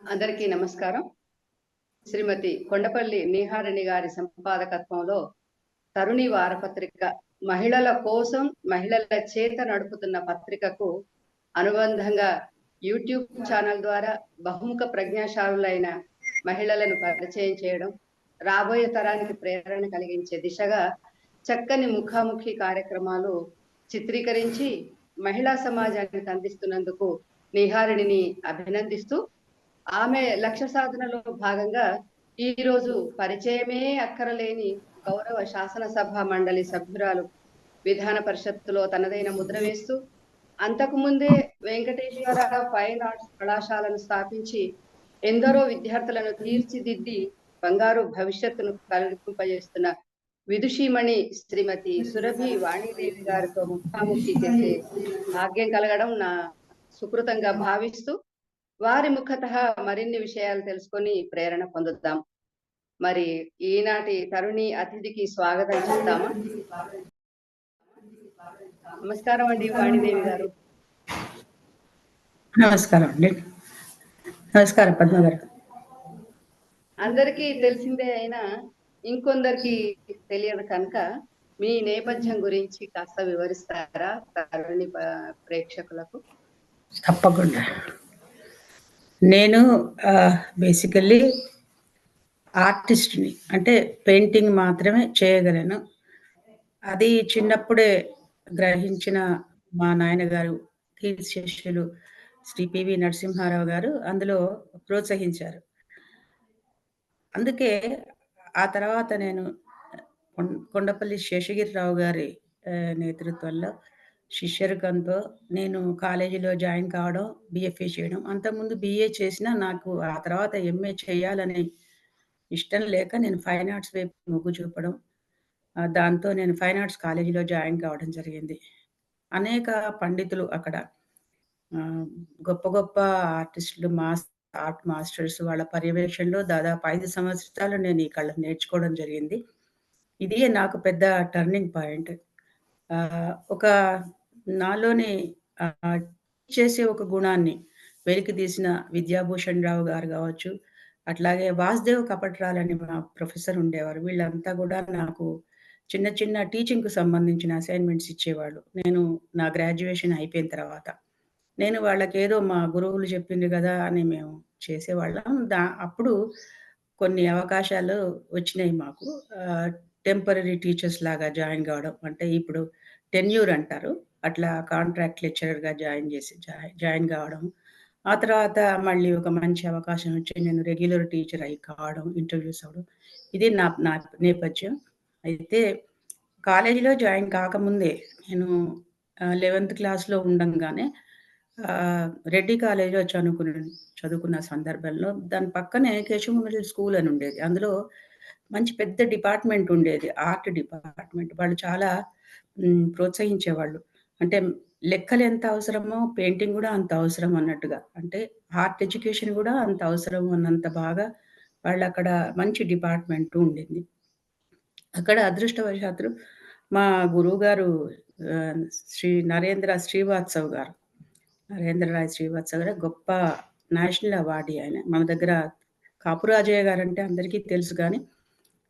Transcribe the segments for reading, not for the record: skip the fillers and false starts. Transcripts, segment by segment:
అందరికీ నమస్కారం. శ్రీమతి కొండపల్లి నీహారిణి గారి సంపాదకత్వంలో తరుణి వారపత్రిక మహిళల కోసం, మహిళల చేత నడుపుతున్న పత్రికకు అనుబంధంగా యూట్యూబ్ ఛానల్ ద్వారా బహుముఖ ప్రజ్ఞాశాలులైన మహిళలను పరిచయం చేయడం, రాబోయే తరానికి ప్రేరణ కలిగించే దిశగా చక్కని ముఖాముఖి కార్యక్రమాలు చిత్రీకరించి మహిళా సమాజానికి అందిస్తున్నందుకు నీహారిణిని అభినందిస్తూ, ఆమె లక్ష్య సాధనలో భాగంగా ఈరోజు పరిచయమే అక్కరలేని గౌరవ శాసనసభ మండలి సభ్యురాలు, విధాన పరిషత్తులో తనదైన ముద్ర వేస్తూ అంతకుముందే వెంకటేశ్వర ఫైన్ ఆర్ట్స్ కళాశాలను స్థాపించి ఎందరో విద్యార్థులను తీర్చిదిద్ది బంగారు భవిష్యత్తును కల్పింపజేస్తున్న విదుషీమణి శ్రీమతి సురభి వాణీదేవి గారితో ముఖాముఖి చేసే భాగ్యం కలగడం నా సుకృతంగా భావిస్తూ, వారి ముఖతః మరిన్ని విషయాలు తెలుసుకొని ప్రేరణ పొందుతాం. మరి ఈనాటి తరుణి అతిథికి స్వాగతం చెప్తామా? నమస్కారం అండి వాణిదేవి గారు. నమస్కారం అండి. నమస్కారం పద్మ గారు. అందరికీ తెలిసిందే అయినా ఇంకొందరికి తెలియదు కనుక మీ నేపథ్యం గురించి కాస్త వివరిస్తారా తరుణి ప్రేక్షకులకు? తప్పకుండా. నేను బేసికల్లీ ఆర్టిస్ట్ని, అంటే పెయింటింగ్ మాత్రమే చేయగలను. అది చిన్నప్పుడే గ్రహించిన మా నాయనగారు కీర్తి శిష్యులు శ్రీ పివి నరసింహారావు గారు అందులో ప్రోత్సహించారు. అందుకే ఆ తర్వాత నేను కొండపల్లి శేషగిరిరావు గారి నేతృత్వంలో శిష్యరికంతో నేను కాలేజీలో జాయిన్ కావడం, బిఎఫ్ఏ చేయడం. అంతకుముందు బిఏ చేసినా నాకు ఆ తర్వాత ఎంఏ చేయాలని ఇష్టం లేక నేను ఫైన్ ఆర్ట్స్ వైపు మొగ్గు చూపడం, దాంతో నేను ఫైన్ ఆర్ట్స్ కాలేజీలో జాయిన్ కావడం జరిగింది. అనేక పండితులు అక్కడ గొప్ప గొప్ప ఆర్టిస్టులు, ఆర్ట్ మాస్టర్స్ వాళ్ళ పర్యవేక్షణలో దాదాపు 5 సంవత్సరాలు నేను ఈ కళ నేర్చుకోవడం జరిగింది. ఇదే నాకు పెద్ద టర్నింగ్ పాయింట్. ఒక నాలోని చేసే ఒక గుణాన్ని వెలికి తీసిన విద్యాభూషణ్ రావు గారు కావచ్చు, అట్లాగే వాసుదేవ్ కపట్రాలని మా ప్రొఫెసర్ ఉండేవారు. వీళ్ళంతా కూడా నాకు చిన్న చిన్న టీచింగ్‌కు సంబంధించిన అసైన్‌మెంట్స్ ఇచ్చేవాళ్ళు. నేను నా గ్రాడ్యుయేషన్ అయిపోయిన తర్వాత. నేను వాళ్ళకేదో మా గురువులు చెప్పిండ్రు గదా అని మేము చేసేవాళ్ళం. అప్పుడు కొన్ని అవకాశాలు వచ్చినాయి మాకు. టెంపరరీ టీచర్స్ లాగా జాయిన్ కావడం. అంటే ఇప్పుడు టెన్యూర్ అంటారు. అట్లా కాంట్రాక్ట్ లెక్చరర్‌గా జాయిన్ కావడం. ఆ తర్వాత మళ్ళీ ఒక మంచి అవకాశం వచ్చి నేను రెగ్యులర్ టీచర్ కావడం, ఇంటర్వ్యూస్ అవ్వడం. ఇది నా నా నేపథ్యం. అయితే కాలేజీలో జాయిన్ కాకముందే నేను 11థ్ క్లాస్‌లో ఉండంగానే రెడ్డి కాలేజ్‌లో చదువుకున్న సందర్భంలో దాని పక్కనే కేశవ మిడిల్ స్కూల్ అని ఉండేది. అందులో మంచి పెద్ద డిపార్ట్మెంట్ ఉండేది. Art department. వాళ్ళు చాలా ప్రోత్సహించేవాళ్ళు. అంటే లెక్కలు ఎంత అవసరమో పెయింటింగ్ గూడా అంత అవసరం అన్నట్టుగా. అంటే ఆర్ట్ ఎడ్యుకేషన్ గూడా అంత అవసరం అన్నంత బాగా వాళ్ళక్కడ మంచి డిపార్ట్మెంట్ ఉండింది. అక్కడ అదృష్టవశాత్తు మా గురువుగారు శ్రీ నరేంద్ర శ్రీవాత్సవ్ గారు. నరేంద్రరాయ్ శ్రీవాత్సవ్ గారు గొప్ప నేషనల్ అవార్డీ ఆయన. మన దగ్గర కాపురాజయ్య గారంటే అందరికీ తెలుసు గానీ,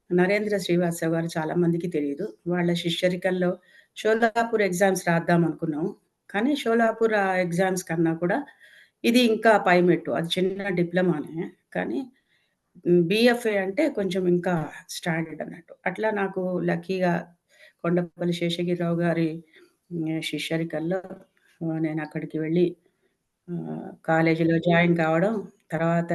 నరేంద్ర శ్రీవాత్సవ్ గారు చాలా మందికి తెలీదు. వాళ్ళ శిష్యరికంలో షోలాపూర్ ఎగ్జామ్స్ రాద్దాం అనుకున్నాము. కానీ షోలాపూర్ ఎగ్జామ్స్ కన్నా కూడా ఇది ఇంకా పైమెట్టు. అది చిన్న డిప్లొమానే. కానీ బిఎఫ్ఏ అంటే కొంచెం ఇంకా స్టాండర్డ్ అన్నట్టు. అట్లా నాకు లక్కీగా కొండపల్లి శేషగిరిరావు గారి శిష్యరికంలో నేను అక్కడికి వెళ్ళి కాలేజీలో జాయిన్ కావడం, తర్వాత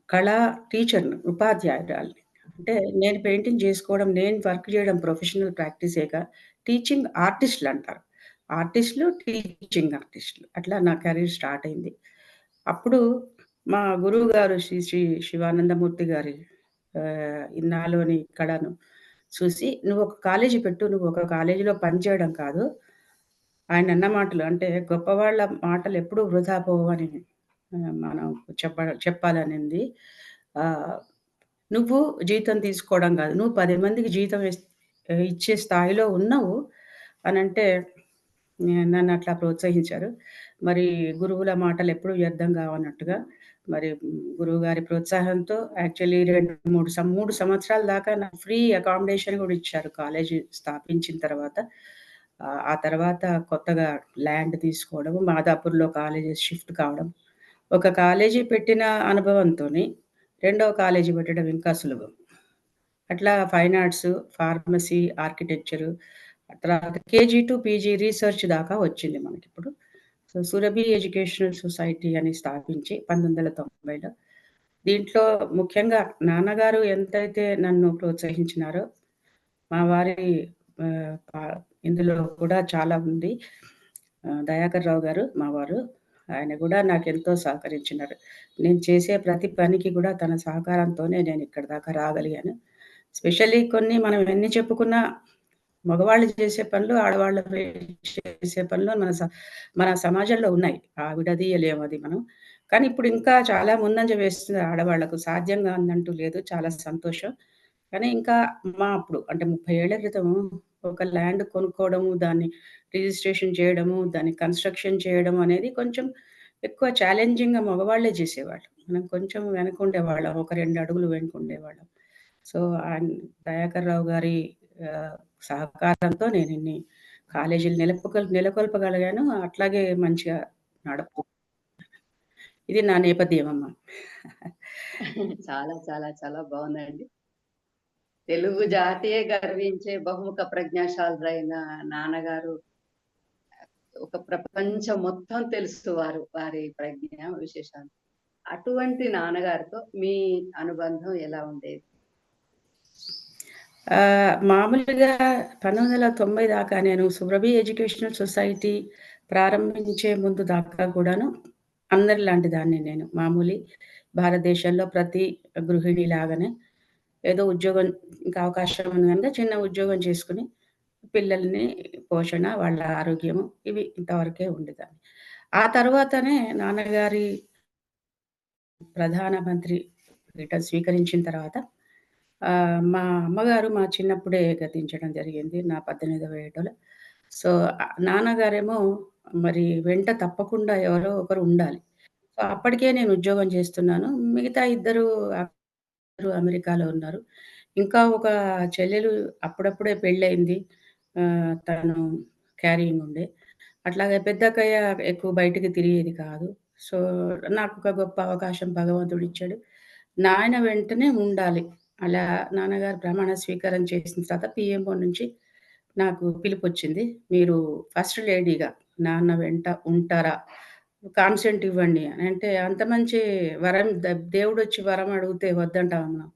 కళా టీచర్‌ని, ఉపాధ్యాయురాలిని. అంటే నేను పెయింటింగ్ చేసుకోవడం, నేను వర్క్ చేయడం ప్రొఫెషనల్ ప్రాక్టీసేగా టీచింగ్ ఆర్టిస్టులు అంటారు. ఆర్టిస్టులు, టీచింగ్ ఆర్టిస్టులు. అట్లా నా కెరీర్ స్టార్ట్ అయింది. అప్పుడు మా గురువు గారు శ్రీ శ్రీ శివానందమూర్తి గారి నాలోని కళను చూసి, "నువ్వు ఒక కాలేజీ పెట్టు. నువ్వు ఒక కాలేజీలో పనిచేయడం కాదు." ఆయన అన్న మాటలు అంటే గొప్పవాళ్ళ మాటలు ఎప్పుడూ వృధా పోవని మనం చెప్పాలనింది. నువ్వు జీతం తీసుకోవడం కాదు. నువ్వు 10 మందికి జీతం ఇచ్చే స్థాయిలో ఉన్నావు అనంటే నన్ను అట్లా ప్రోత్సహించారు. మరి గురువుల మాటలెప్పుడు వ్యర్థం కావన్నట్టుగా మరి గురువుగారి ప్రోత్సాహంతో యాక్చువల్లీ 3 సంవత్సరాల దాకా నాకు ఫ్రీ అకామిడేషన్ గూడా ఇచ్చారు కాలేజీ స్థాపించిన తర్వాత. ఆ తర్వాత కొత్తగా ల్యాండ్ తీసుకోవడం, మాదాపూర్‌లో కాలేజెస్ షిఫ్ట్ కావడం. ఒక కాలేజీ పెట్టిన అనుభవంతోని రెండో కాలేజీ పెట్టడం ఇంకా సులభం. అట్లా ఫైన్ ఆర్ట్స్, ఫార్మసీ, ఆర్కిటెక్చరు, తర్వాత కేజీ టు పీజీ రీసెర్చ్ దాకా వచ్చింది మనకిప్పుడు. సో, సురభి ఎడ్యుకేషనల్ సొసైటీ అని స్థాపించి 1990లో. దీంట్లో ముఖ్యంగా నాన్నగారు ఎంతైతే నన్ను ప్రోత్సహించినారో, మా వారి పా ఇందులో కూడా చాలా ఉంది. దయాకర్ రావు గారు మా వారు. ఆయన గూడా నాకెంతో సహకరించినారు. నేను చేసే ప్రతి పనికి గూడా తన సహకారంతోనే నేనిక్కడి దాకా రాగలిగాను. స్పెషల్లీ కొన్ని మనం ఎన్ని చెప్పుకున్నా మగవాళ్ళు చేసే పనులు, ఆడవాళ్ళు చేసే పనులు మన సమాజంలో ఉన్నాయి. విడదీయలేము అది మనం. కానీ ఇప్పుడు ఇంకా చాలా ముందంజ వేస్తుంది ఆడవాళ్ళకు. సాధ్యం కానిదంటూ లేదు. చాలా సంతోషం. కానీ ఇంకా అప్పుడు అంటే 30 ఏళ్ల క్రితం ఒక ల్యాండ్ కొనుక్కోవడము, దాన్ని రిజిస్ట్రేషన్ చేయడము, దాన్ని కన్‌స్ట్రక్షన్ చేయడం అనేది కొంచెం ఎక్కువ ఛాలెంజింగ్‌గా మగవాళ్ళే చేసేవాళ్ళు. మనం కొంచెం వెనకుండేవాళ్ళం. ఒక 2 అడుగులు వెనకుండేవాళ్ళం. సో, దయాకర్ రావు గారి సహకారంతో నేనిన్ని కాలేజీలు నెలకొల్పగలిగాను. అట్లాగే మంచిగా నడుపు ఇది నా నేపథ్యమమ్మ. చాలా చాలా చాలా బావుందండి. తెలుగు జాతియే గర్వించే బహుముఖ ప్రజ్ఞాశాలురైన నాన్నగారు ఒక ప్రపంచం మొత్తం తెలుసు వారి ప్రజ్ఞ విశేషాలు. అటువంటి నాన్నగారితో మీ అనుబంధం ఎలా ఉండేది? మామూలుగా 1990 దాకా నేను సురభి ఎడ్యుకేషనల్ సొసైటీ ప్రారంభించే ముందు దాకా కూడాను అందరిలాంటి దాన్ని నేను. భారతదేశంలో ప్రతి గృహిణి లాగానే ఏదో ఉద్యోగం ఇంకా అవకాశం ఉంది గనుక చిన్న ఉద్యోగం చేసుకొని పిల్లల్ని పోషణ, వాళ్ళ ఆరోగ్యము ఇవి ఇంతవరకే ఉండేదాన్ని. ఆ తర్వాతనే నాన్నగారి ప్రధానమంత్రి పీఠం స్వీకరించిన తర్వాత మా అమ్మగారు మా చిన్నప్పుడే గతించడం జరిగింది. నా 18వ ఏటలో. సో, నాన్నగారేమో మరి వెంట తప్పకుండా ఎవరో ఒకరు ఉండాలి. సో, అప్పటికే నేను ఉద్యోగం చేస్తున్నాను. మిగతా ఇద్దరు అమెరికాలో ఉన్నారు. ఇంకా ఒక చెల్లెలు అప్పుడప్పుడే పెళ్ళయింది. తను క్యారింగ్ ఉండే. అట్లాగే పెద్దక్కయ్య ఎక్కువ బయటికి తిరిగేది కాదు. సో, నాకొక గొప్ప అవకాశం భగవంతుడిచ్చాడు. నాయన వెంటనే ఉండాలి. అలా నాన్నగారు ప్రమాణ స్వీకారం చేసిన తర్వాత పీఎంఓ నుంచి నాకు పిలుపొచ్చింది. మీరు ఫస్ట్ లేడీగా నాన్న వెంట ఉంటారా? కాన్సెంట్ ఇవ్వండి అని. అంటే అంత మంచి వరం దేవుడొచ్చి వరం అడిగితే వద్దంటామా మనం?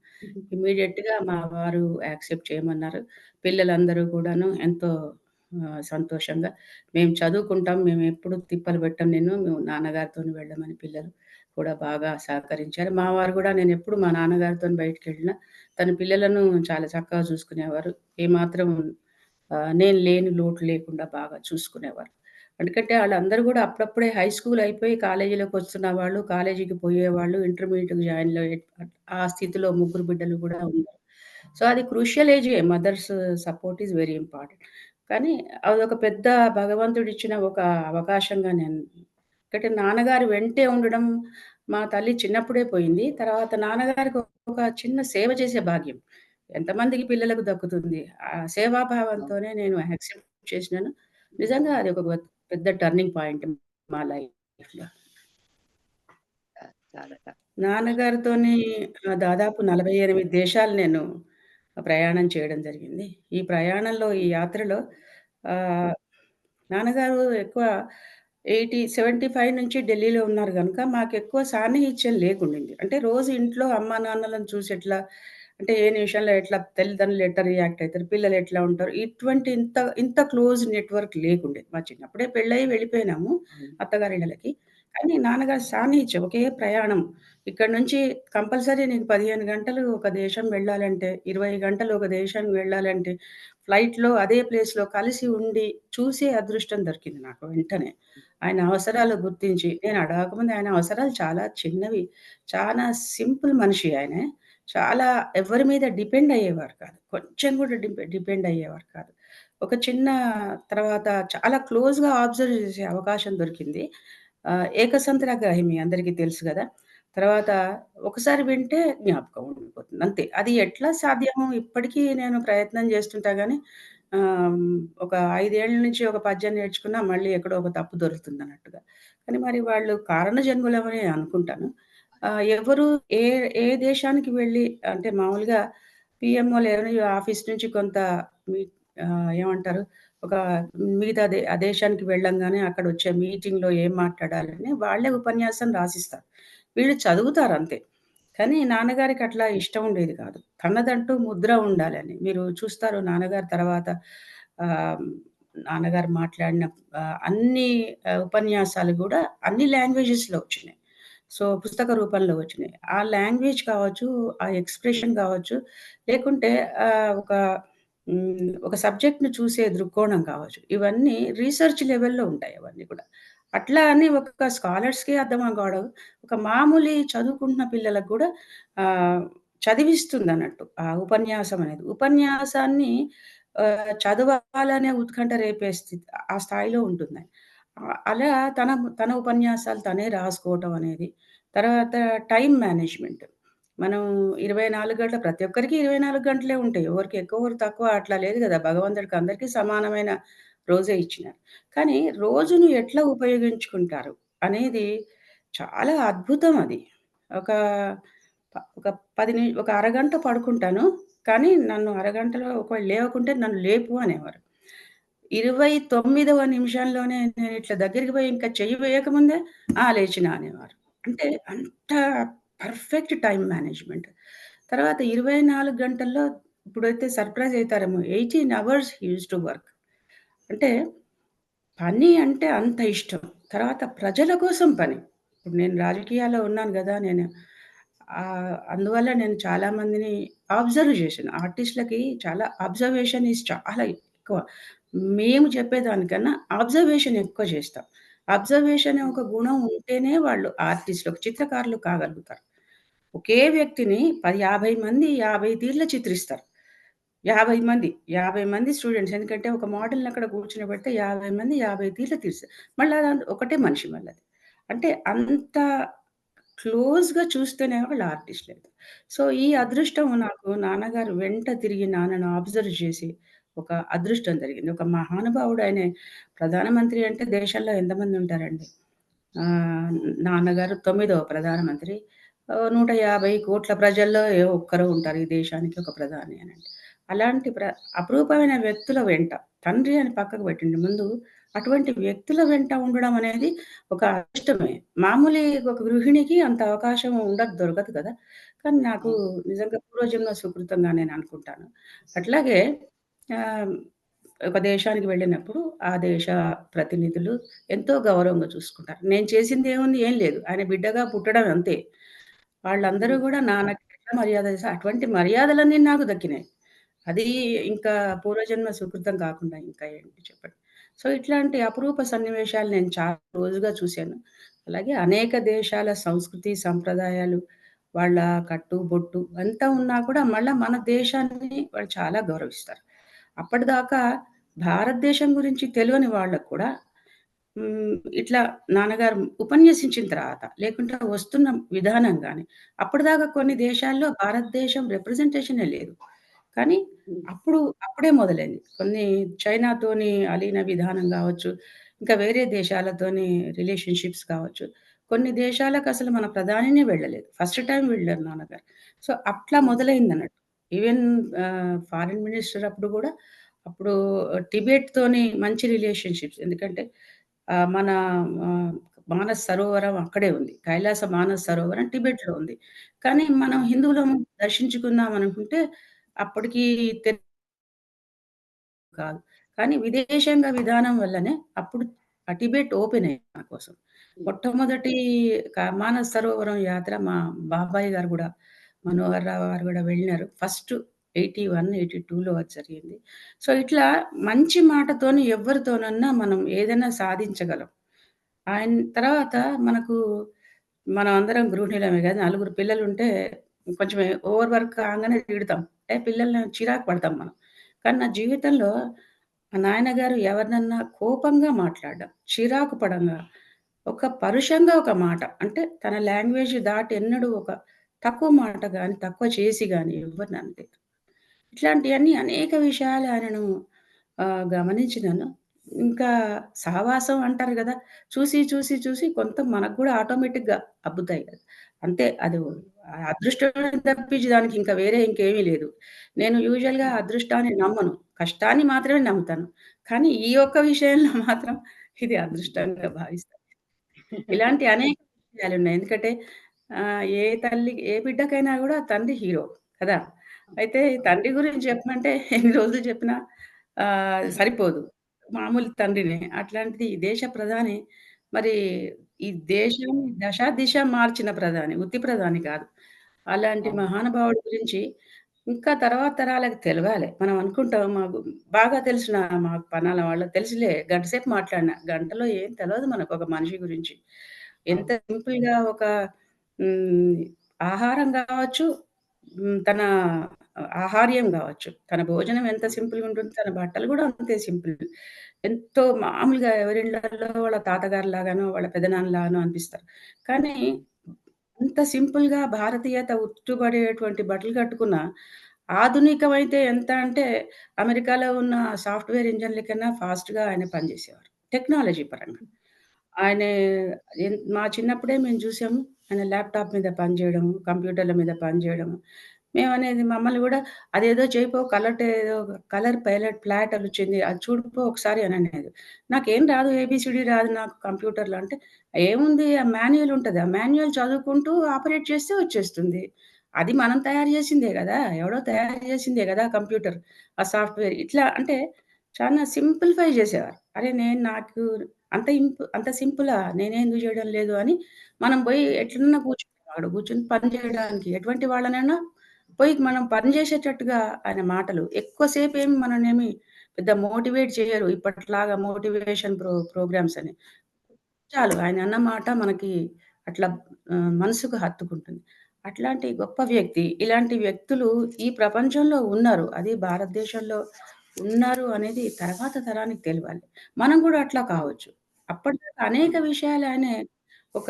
ఇమ్మీడియేట్‌గా మా వారు యాక్సెప్ట్ చేయమన్నారు. పిల్లలందరూ కూడాను ఎంతో సంతోషంగా మేము చదువుకుంటాం. మేమెప్పుడు తిప్పలు పెట్టం నిన్ను. నువ్వు నాన్నగారితోని వెళ్ళమని పిల్లలు కూడా బాగా సహకరించారు. మా వారు గూడా నేనెప్పుడు మా నాన్నగారితోని బయటికెళ్ళినా తన పిల్లలను చాలా చక్కగా చూసుకునేవారు. ఏమాత్రం నేను లేని లోటు లేకుండా బాగా చూసుకునేవారు. ఎందుకంటే ఆళ్ళందరూ గూడా అప్పుడప్పుడే హై స్కూల్ అయిపోయి కాలేజీలోకొస్తున్న వాళ్ళు, కాలేజీకి పోయేవాళ్ళు, ఇంటర్మీడియేట్‌కి ఆ స్థితిలో ముగ్గురు బిడ్డలు గూడా ఉన్నారు. సో, అది క్రూషియల్ ఏజే. Mothers support is very important. కానీ అదొక పెద్ద భగవంతుడిచ్చిన ఒక అవకాశంగా నేను ఎందుకంటే నాన్నగారి వెంటే ఉండడం మా తల్లి చిన్నప్పుడే పోయింది. తర్వాత నాన్నగారికి ఒక చిన్న సేవ చేసే భాగ్యం. ఎంతమందికి పిల్లలకు దక్కుతుంది. ఆ సేవాభావంతోనే నేను యాక్సెప్ట్ చేసినాను. నిజంగా అది ఒక పెద్ద టర్నింగ్ పాయింట్ మా లైఫ్‌లో. చాలా నాన్నగారితోని దాదాపు 48 దేశాలు నేను ప్రయాణం చేయడం జరిగింది. ఈ యాత్రలో ఆహ్, నాన్నగారు ఎక్కువ 75 నుంచి ఢిల్లీలో ఉన్నారు గనుక, మాకెక్కువ సాన్నిహిత్యం లేకుండింది. అంటే రోజు ఇంట్లో అమ్మానాన్నలను చూసి అంటే ఏ నిమిషంలో తల్లిదండ్రులు ఎట్లా రియాక్ట్ అయితారు, పిల్లలు ఎట్లా ఉంటారు, ఇటువంటి ఇంత క్లోజ్ నెట్‌వర్క్ లేకుండే. మా చిన్నప్పుడే పెళ్ళయ్యి వెళ్ళిపోయినాము హ్మ్. అత్తగారిళ్ళకి. కానీ నాన్నగారి సాన్నిహిత్యం ఒకే ప్రయాణం. ఇక్కడి నుంచి కంపల్సరీ నీకు 15 గంటలు ఒక దేశం వెళ్ళాలంటే, 20 గంటలు ఒక దేశానికి వెళ్ళాలంటే, ఫ్లైట్‌లో అదే ప్లేస్‌లో కలిసి ఉండి చూసే అదృష్టం దొరికింది నాకు వెంటనే. ఆయన అవసరాలు గుర్తించి నేను అడగకముందే ఆయన అవసరాలు చాలా చిన్నవి. చాలా సింపుల్ మనిషి ఆయన. చాలా ఎవరి మీద డిపెండ్ అయ్యేవారు కాదు. కొంచెం కూడా డిపెండ్ అయ్యేవారు కాదు. ఒక చిన్న తర్వాత చాలా క్లోజ్‌గా అబ్జర్వ్ చేసే అవకాశం దొరికింది. 'ఏకసంత్రగామి' మీ అందరికీ తెలుసు గదా! తర్వాత ఒకసారి వింటే జ్ఞాపకం ఉండిపోతుంది. అంతే. అది ఎట్లా సాధ్యమో ఇప్పటికీ నేను ప్రయత్నం చేస్తుంటా గానీ ఆహ్, ఒక 5 ఏళ్ల నుంచి ఒక పద్యం నేర్చుకున్నా మళ్ళీ ఎక్కడో ఒక తప్పు దొరుకుతుందన్నట్టుగా. కానీ మరి వాళ్ళు కారణ జన్ములమనే అనుకుంటాను. ఎవరు ఏ ఏ దేశానికి వెళ్లి అంటే మామూలుగా పీఎంఓలు ఎవరైనా ఆఫీస్ నుంచి కొంత మీ ఏమంటారు ఒక మిగతా ఆ దేశానికి వెళ్ళంగానే అక్కడొచ్చే మీటింగ్‌లో ఏం మాట్లాడాలని వాళ్ళే ఉపన్యాసం రాసిస్తారు. వీళ్ళు చదువుతారంతే. కానీ నాన్నగారికి అట్లా ఇష్టం ఉండేది కాదు. తనదంటూ ముద్ర ఉండాలని. మీరు చూస్తారు నాన్నగారు తర్వాత ఆహ్, నాన్నగారు మాట్లాడిన అన్ని ఉపన్యాసాలు గూడా అన్ని లాంగ్వేజెస్‌లో వచ్చినాయి. సో, పుస్తక రూపంలో వచ్చినాయి. ఆ లాంగ్వేజ్ కావచ్చు, ఆ ఎక్స్‌ప్రెషన్ కావచ్చు, లేకుంటే ఒక సబ్జెక్ట్‌ని చూసే దృక్కోణం కావచ్చు. ఇవన్నీ రీసెర్చ్ లెవెల్‌లో ఉంటాయి అవన్నీ కూడా. అట్లా అని ఒక స్కాలర్స్‌కే అర్థం కావడం, ఒక మామూలు చదువుకుంటున్న పిల్లలకు గూడా చదివిస్తుందన్నట్టు ఆ ఉపన్యాసం అనేది. ఉపన్యాసాన్ని చదవాలనే ఉత్కంఠ రేపే ఆ స్థాయిలో ఉంటుందని. అలా తన తన ఉపన్యాసాలు తనే రాసుకోవటం అనేది. తర్వాత టైమ్ మేనేజ్‌మెంట్. మనం 24 గంటలు ప్రతి ఒక్కరికి 24 గంటలే ఉంటాయి. ఎవరికి ఎక్కువ, ఎవరికి తక్కువ అట్లా లేదు గదా! భగవంతుడికి అందరికీ సమానమైన రోజే ఇచ్చినారు. కానీ రోజును ఎట్లా ఉపయోగించుకుంటారు అనేది చాలా అద్భుతం అది. ఒక ఒక 10 ఒక అరగంట పడుకుంటాను. కానీ నన్ను అరగంటలో ఒకవేళ లేవకుంటే నన్ను లేపు అనేవారు. 29వ నిమిషంలోనే నేనిట్లా దగ్గరికి పోయి ఇంకా చెయ్యి వేయకముందే లేచినా అనేవారు. అంటే అంత పర్ఫెక్ట్ టైమ్ మేనేజ్‌మెంట్. తర్వాత 24 గంటల్లో ఇప్పుడైతే సర్ప్రైజ్ అయితారేమో 18 hours he used to work. అంటే పని అంటే అంత ఇష్టం. తర్వాత ప్రజల కోసం పని. ఇప్పుడు నేను రాజకీయాల్లో ఉన్నాను గదా! అందువల్ల నేను చాలా మందిని అబ్జర్వ్ చేశాను. ఆర్టిస్ట్‌లకి చాలా అబ్జర్వేషన్ చాలా ఎక్కువ. మేము చెప్పేదానికన్నా అబ్జర్వేషన్ ఎక్కువ చేస్తాం. అబ్జర్వేషన్ అనే ఒక గుణం ఉంటేనే వాళ్ళు ఆర్టిస్ట్‌లు, ఒక చిత్రకారులు కాగలుగుతారు. ఒకే వ్యక్తిని 50 మంది 50 తీర్ల చిత్రిస్తారు. 50 మంది, 50 మంది స్టూడెంట్స్. ఎందుకంటే ఒక మోడల్‌ని అక్కడ కూర్చోబెడితే 50 మంది 50 తీర్లు తీస్తారు. మళ్ళా ఒకటే మనిషి మళ్ళది. అంటే అంత క్లోజ్‌గా చూస్తేనే వాళ్ళు ఆర్టిస్ట్‌లయితారు. సో, ఈ అదృష్టం నాకు నాన్నగారు వెంట తిరిగి నాన్నను అబ్జర్వ్ చేసి ఒక అదృష్టం జరిగింది. ఒక మహానుభావుడు ఆయన ప్రధానమంత్రి అంటే దేశంలో ఎంతమంది ఉంటారండి? ఆహ్, నాన్నగారు 9వ ప్రధానమంత్రి. 150,00,00,000 ప్రజల్లో ఏ ఒక్కరో ఉంటారు ఈ దేశానికి ఒక ప్రధాని అనంటే. అలాంటి అపురూపమైన వ్యక్తుల వెంట తండ్రి అని పక్కకు పెట్టండి. ముందు అటువంటి వ్యక్తుల వెంట ఉండడం అనేది ఒక అదృష్టమే. మామూలు ఒక గృహిణికి అంత అవకాశం దొరకదు కదా! కానీ నాకు అవును. నిజంగా పూర్వజన్మ సుకృతంగా నేను అనుకుంటాను. అట్లాగే ఆహ్, ఒక దేశానికి వెళ్ళినప్పుడు ఆ దేశ ప్రతినిధులు ఎంతో గౌరవంగా చూసుకుంటారు. నేను చేసిందేముంది? ఏం లేదు. ఆయన బిడ్డగా పుట్టడం అంతే. వాళ్ళందరూ హ్మ్. గూడా నాన్నకి ఎట్లా మర్యాద చేశారో అటువంటి మర్యాదలన్నీ నాకు దక్కినాయి. అది ఇంకా పూర్వజన్మ సుకృతం కాకుండా ఇంకా ఏంటి చెప్పండి. సో, ఇట్లాంటి అపురూప సన్నివేశాలు నేను చాలా రోజుగా చూశాను. అలాగే అనేక దేశాల సంస్కృతి, సంప్రదాయాలు, వాళ్ళ కట్టు, బొట్టు అంతా ఉన్నా కూడా మళ్ళా మన దేశాన్ని వాళ్ళు చాలా గౌరవిస్తారు. అప్పటిదాకా భారతదేశం గురించి తెలవని వాళ్ళకి కూడా ఇట్లా నాన్నగారు ఉపన్యసించిన తర్వాత, లేకుంటే వస్తున్న విధానం గాని, అప్పటిదాకా కొన్ని దేశాల్లో భారతదేశం రిప్రజెంటేషనే లేదు. కానీ హ్మ్. అప్పుడే మొదలైంది. కొన్ని చైనాతోని అలీన విధానం గావచ్చు, ఇంకా వేరే దేశాలతోని రిలేషన్‌షిప్స్ కావచ్చు. కొన్ని దేశాలకసలు మన ప్రధానినే వెళ్ళలేదు. ఫస్ట్ టైమ్ వెళ్ళారు నాన్నగారు. సో, అట్లా హ్మ్. మొదలైందన్నట్టు. ఈవెన్ ఫారిన్ మినిస్టర్ అప్పుడు గూడా అప్పుడు టిబెట్‌తోని మంచి రిలేషన్‌షిప్స్ ఎందుకంటే మన ఆహ్, మానస్ సరోవరం అక్కడే ఉంది. కైలాస మానస్ సరోవరం టిబెట్‌లో ఉంది. కానీ మనం హ్మ్. హిందువులం దర్శించుకుందాం అనుకుంటే అప్పటికి కాదు. కానీ విదేశాంగ విధానం వల్లనే అప్పుడు ఆ టిబెట్ ఓపెన్ అయింది మన కోసం. హ్మ్. మొట్టమొదటి మానస్ సరోవరం యాత్ర మా బాబాయి గారు గూడా, మనోహర్ రావు గారు గూడా వెళ్ళినారు. ఫస్ట్ 81, 82లో అది జరిగింది. సో, ఇట్లా మంచి మాటతోని ఎవ్వరితోనన్నా మనం ఏదైనా సాధించగలం. ఆయన తర్వాత మనం అందరం గృహిణులమే గదా! నలుగురు పిల్లలుంటే కొంచెం ఓవర్ వర్క్ కాంగానే తిడతాం. పిల్లల్ని చిరాకు పడతాం మనం. కానీ నా జీవితంలో మా నాయనగారు ఎవరినన్నా కోపంగా మాట్లాడడం, చిరాకు పడంగా, ఒక పరుషంగా ఒక మాట అంటే తన లాంగ్వేజ్ దాటి ఎన్నడూ ఒక తక్కువ మాట గాని, తక్కువ చేసి గాని ఎవ్వరిని అనలేదు. ఇట్లాంటియన్నీ అనేక విషయాలు ఆయనను గమనించినాను. ఇంకా సహవాసం అంటారు గదా! చూసి, చూసి, చూసి కొంత మనకు గూడా ఆటోమేటిక్‌గా అబ్బుతాయి గదా! అంతే అది అదృష్టమే తప్పించి దానికి ఇంకా వేరే ఇంకేమీ లేదు. నేను యూజువల్‌గా అదృష్టాన్ని నమ్మను. కష్టాన్ని మాత్రమే నమ్ముతాను. కానీ ఈ ఒక్క విషయంలో మాత్రం ఇది అదృష్టంగా భావిస్తాను. ఇలాంటి అనేక విషయాలున్నాయి. ఎందుకంటే ఏ తల్లికి ఏ బిడ్డకైనా గూడా తండ్రి హీరో కదా! అయితే తండ్రి గురించి చెప్పమంటే ఎన్ని రోజులు చెప్పినా సరిపోదు. మామూలు తండ్రినే. అట్లాంటిది ఈ దేశ ప్రధాని మరి ఈ దేశాన్ని దశ, దిశ మార్చిన ప్రధాని. ఉత్తి ప్రధాని కాదు. అలాంటి అవును. మహానుభావుడి గురించి ఇంకా తర్వాత తరాలకు తెలవాలి. మనం అనుకుంటాం మాకు బాగా తెలిసిన మా పనాల వాళ్ళకి తెలుసులే గంట సేపు మాట్లాడినా. గంటలో ఏం తెలవదు మనకు ఒక మనిషి గురించి. ఎంత అవును. సింపుల్‌గా ఒక హ్మ్. ఆహారం గావచ్చు, తన ఆహార్యం గావచ్చు. తన భోజనం ఎంత అవును. సింపుల్‌గుంటుంది, తన బట్టలు గూడా అంతే సింపుల్. ఎంతో మామూలుగా ఎవరిళ్ళల్లో వాళ్ళ తాతగారిలాగానో, వాళ్ళ పెదనాన్నలాగానో అనిపిస్తారు. కానీ అంత సింపుల్‌గా భారతీయత ఉట్టుబడేటువంటి బట్టలు కట్టుకున్న, ఆధునికమైతే ఎంత అంటే అమెరికాలో ఉన్న సాఫ్ట్‌వేర్ ఇంజినీర్ల కన్నా ఫాస్ట్‌గా ఆయన పనిజేసేవారు. టెక్నాలజీ పరంగా. ఆయనే మా చిన్నప్పుడే మేము చూసాము. ఆయన ల్యాప్‌టాప్ మీద పని జేయడము, కంప్యూటర్ల మీద పని జేయడము. మేమనేది మమ్మల్ని గూడా అదేదో చేయిపో ఏదో కలర్ పైలట్ ప్లాటర్ వచ్చింది. అది చూడుపో ఒకసారి అని అనేది. నాకేం రాదు ఏబీసీడీ రాదు నాకు కంప్యూటర్‌లో అంటే, ఏముంది ఆ మాన్యువల్ ఉంటది. ఆ మాన్యువల్ చదువుకుంటూ ఆపరేట్ చేస్తే వచ్చేస్తుంది. అది మనం తయారు చేసిందే గదా! ఎవడో తయారు చేసిందే గదా! కంప్యూటర్. ఆ సాఫ్ట్‌వేర్. ఇట్లా అంటే చాలా సింప్లిఫై చేసేవారు. అరే! నాకు అంత సింపులా? నేనే ఎందుకు చేయడం లేదు అని మనం పోయి ఎట్లన్నా కూర్చుంటాం. అక్కడ కూర్చొని పని చేయడానికి ఎటువంటి వాళ్ళనైనా పోయి మనం పని చేసేటట్టుగా ఆయన మాటలు. ఎక్కువ సేపేమి మననేమి పెద్ద మోటివేట్ చేయరు. ఇప్పటిలాగా మోటివేషన్ ప్రోగ్రామ్స్ అని. చాలు ఆయన అన్న మాట మనకి అట్లా మనసుకు హత్తుకుంటుంది. అట్లాంటి గొప్ప వ్యక్తి, ఇలాంటి వ్యక్తులు ఈ ప్రపంచంలో ఉన్నారు. అది భారతదేశంలో ఉన్నారు అనేది తర్వాత తరానికి తెలవాలి. మనం గూడా అట్లా అవును. కావచ్చు. అప్పటిదాకా అనేక అవును. విషయాలు ఆయనే ఒక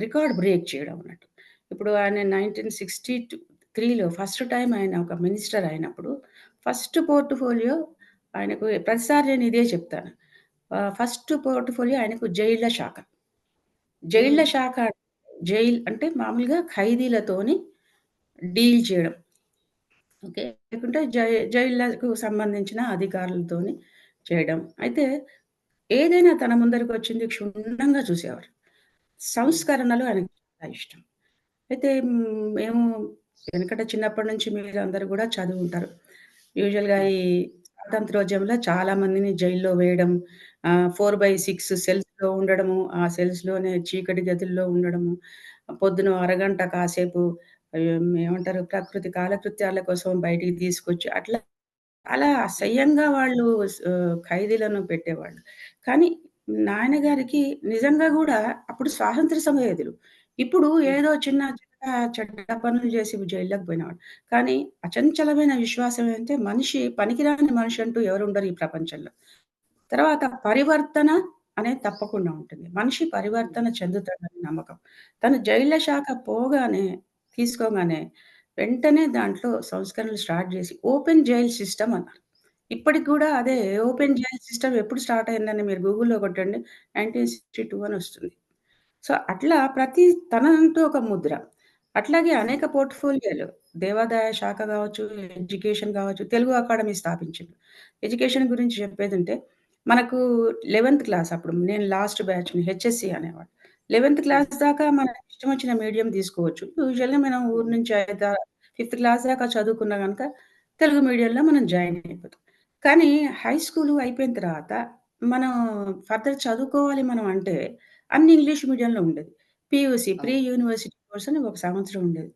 రికార్డ్ బ్రేక్ చేయడం అన్నట్టు. ఇప్పుడు ఆయన 1963లో ఫస్ట్ టైమ్ ఆయన ఒక మినిస్టర్ అయినప్పుడు ఫస్ట్ పోర్ట్‌ఫోలియో ఆయనకు ప్రతిసారి నేను ఇదే చెప్తాను. ఫస్ట్ పోర్ట్‌ఫోలియో ఆయనకు జైళ్ళ శాఖ. జైళ్ళ హ్మ్. శాఖ జైల్ అంటే మామూలుగా ఖైదీలతోని డీల్ చేయడం. ఓకే. లేకుంటే జైళ్ళకు సంబంధించిన అధికారులతోని చేయడం. అయితే ఏదైనా తన ముందరికొచ్చింది క్షుణ్ణంగా చూసేవారు. హ్మ్. సంస్కరణలు ఆయనకు చాలా ఇష్టం. అయితే మేము వెనకట చిన్నప్పటి నుంచి మీరందరూ గూడా చదివుంటారు. యూజువల్‌గా అవును. ఈ స్వాతంత్రోద్యమంలో చాలా మందిని జైల్లో వేయడం, 4/6 సెల్స్‌లో ఉండడము, ఆ సెల్స్‌లోనే చీకటి గదుల్లో ఉండడము, పొద్దున అరగంట కాసేపు ఏమంటారు ప్రకృతి కాలకృత్యాల కోసం బయటికి తీసుకొచ్చి అట్లా అలా అసహ్యంగా వాళ్ళు ఖైదీలను పెట్టేవాళ్ళు. కానీ నాయనగారికి నిజంగా గూడా అప్పుడు స్వాతంత్ర సమరయోధులు. ఇప్పుడు హ్మ్. ఏదో చిన్న చెడ్డ పనులు చేసి జైల్లోకి పోయినవాడు. కానీ అచంచలమైన విశ్వాసం ఏంటే మనిషి పనికిరాని మనిషి అంటూ ఎవరుండరు ఈ ప్రపంచంలో. తర్వాత పరివర్తన అనేది తప్పకుండా ఉంటుంది. మనిషి హ్మ్. పరివర్తన చెందుతాడని నమ్మకం. తను జైళ్ళ శాఖ తీసుకోగానే వెంటనే దాంట్లో సంస్కరణలు స్టార్ట్ జేసి ఓపెన్ జైల్ సిస్టమ్ అన్నారు. ఇప్పటికి గూడా అదే ఓపెన్ జైల్ సిస్టమ్ ఎప్పుడు స్టార్ట్ అయిందని మీరు గూగుల్‌లో కొట్టండి 1962 అని వస్తుంది. సో, అట్లా తనంటూ ఒక ముద్ర. అట్లాగే అనేక పోర్ట్‌ఫోలియోలు దేవాదాయ శాఖ గావచ్చు, ఎడ్యుకేషన్ గావచ్చు, తెలుగు అకాడమీ స్థాపించిండు. ఎడ్యుకేషన్ గురించి చెప్పేదుంటే, మనకు 11థ్ క్లాస్ అప్పుడు నేను లాస్ట్ బ్యాచ్‌ని హెచ్ఎస్‌సి అనేవాళ్ళు. 11థ్ హ్మ్. క్లాస్ దాకా మన ఇష్టం వచ్చిన మీడియం తీసుకోవచ్చు. యూజువల్‌గా మనం ఊరు హ్మ్. నుంచి ఫిఫ్త్ క్లాస్ దాకా చదువుకున్నా గనక తెలుగు మీడియంలో మనం జాయిన్ అయిపోతాం. కానీ హై స్కూలు అయిపోయిన తర్వాత మనం ఫర్దర్ చదువుకోవాలి మనం అంటే అన్నీ ఇంగ్లీష్ మీడియంలో ఉండేది. పీయూసీ ప్రీ అవును. యూనివర్సిటీ కోర్స్ అని ఒక సంవత్సరం ఉండేది.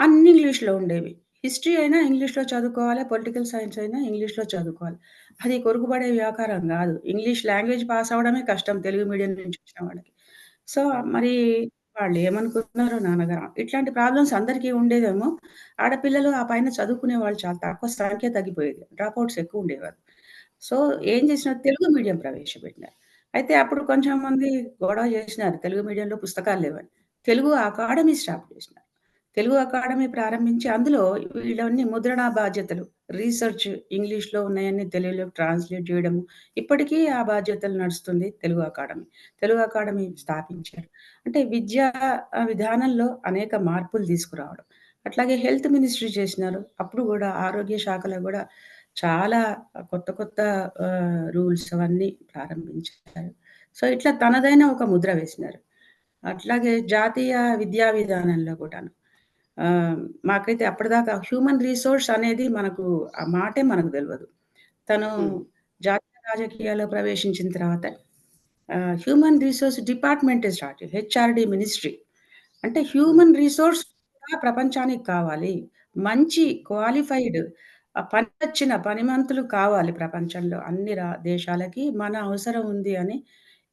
అన్నీ ఇంగ్లీష్‌లో ఉండేవి. హిస్టరీ అయినా ఇంగ్లీష్‌లో చదువుకోవాలి. పొలిటికల్ సైన్స్ అయినా ఇంగ్లీష్‌లో చదువుకోవాలి. అది కొరుకుబడే వ్యాపారం గాదు. ఇంగ్లీష్ లాంగ్వేజ్ పాస్ అవ్వడమే కష్టం తెలుగు మీడియం నుంచి వచ్చిన వాళ్ళకి. సో, అవును. మరి వాళ్ళేమనుకున్నారో నాన్నగారు ఇట్లాంటి ప్రాబ్లమ్స్ అందరికీ ఉండేదేమో. ఆడపిల్లలు ఆ పైన చదువుకునే వాళ్ళు చాలా తక్కువ సంఖ్య తగ్గిపోయేది. డ్రాప్ ఔట్స్ ఎక్కువ ఉండేవారు. సో, ఏం చేసినారు తెలుగు మీడియం ప్రవేశపెట్టినారు. అయితే అప్పుడు కొంచెం మంది గొడవ చేసినారు. తెలుగు మీడియంలో పుస్తకాలు లేవని. తెలుగు అకాడమీ స్టార్ట్ చేసినారు. తెలుగు అకాడమీ ప్రారంభించి అందులో వీళ్ళన్నీ ముద్రణా బాధ్యతలు, రీసెర్చ్ ఇంగ్లీష్‌లో ఉన్నయన్నీ తెలుగులోకి ట్రాన్స్‌లేట్ చేయడము. ఇప్పటికీ ఆ బాధ్యతలు నడుస్తుంది తెలుగు అకాడమీ. తెలుగు అకాడమీ స్థాపించారు. అంటే విద్యా విధానంలో అనేక మార్పులు తీసుకురావడం. అట్లాగే హెల్త్ మినిస్ట్రీ చేసినారు. అప్పుడు గూడా ఆరోగ్య శాఖలో గూడా చాలా కొత్త కొత్త రూల్స్ అవన్నీ ప్రారంభించారు. సో, ఇట్లా తనదైన ఒక ముద్ర వేసినారు. అట్లాగే జాతీయ విద్యా విధానంలో కూడాను. ఆహ్, మాకైతే అప్పటిదాకా హ్యూమన్ రిసోర్స్ అనేది మనకు ఆ మాటే మనకు తెలవదు. తను హ్మ్. జాతీయ రాజకీయాల్లో ప్రవేశించిన తర్వాత హ్యూమన్ రిసోర్స్ డిపార్ట్‌మెంటే స్టార్ట్ హెచ్ఆర్‌డి మినిస్ట్రీ. అంటే హ్మ్. హ్యూమన్ రిసోర్స్ కూడా ప్రపంచానికి కావాలి. మంచి క్వాలిఫైడ్ పనొచ్చిన పనిమంతులు కావాలి ప్రపంచంలో అన్ని దేశాలకి మన అవసరం ఉంది అని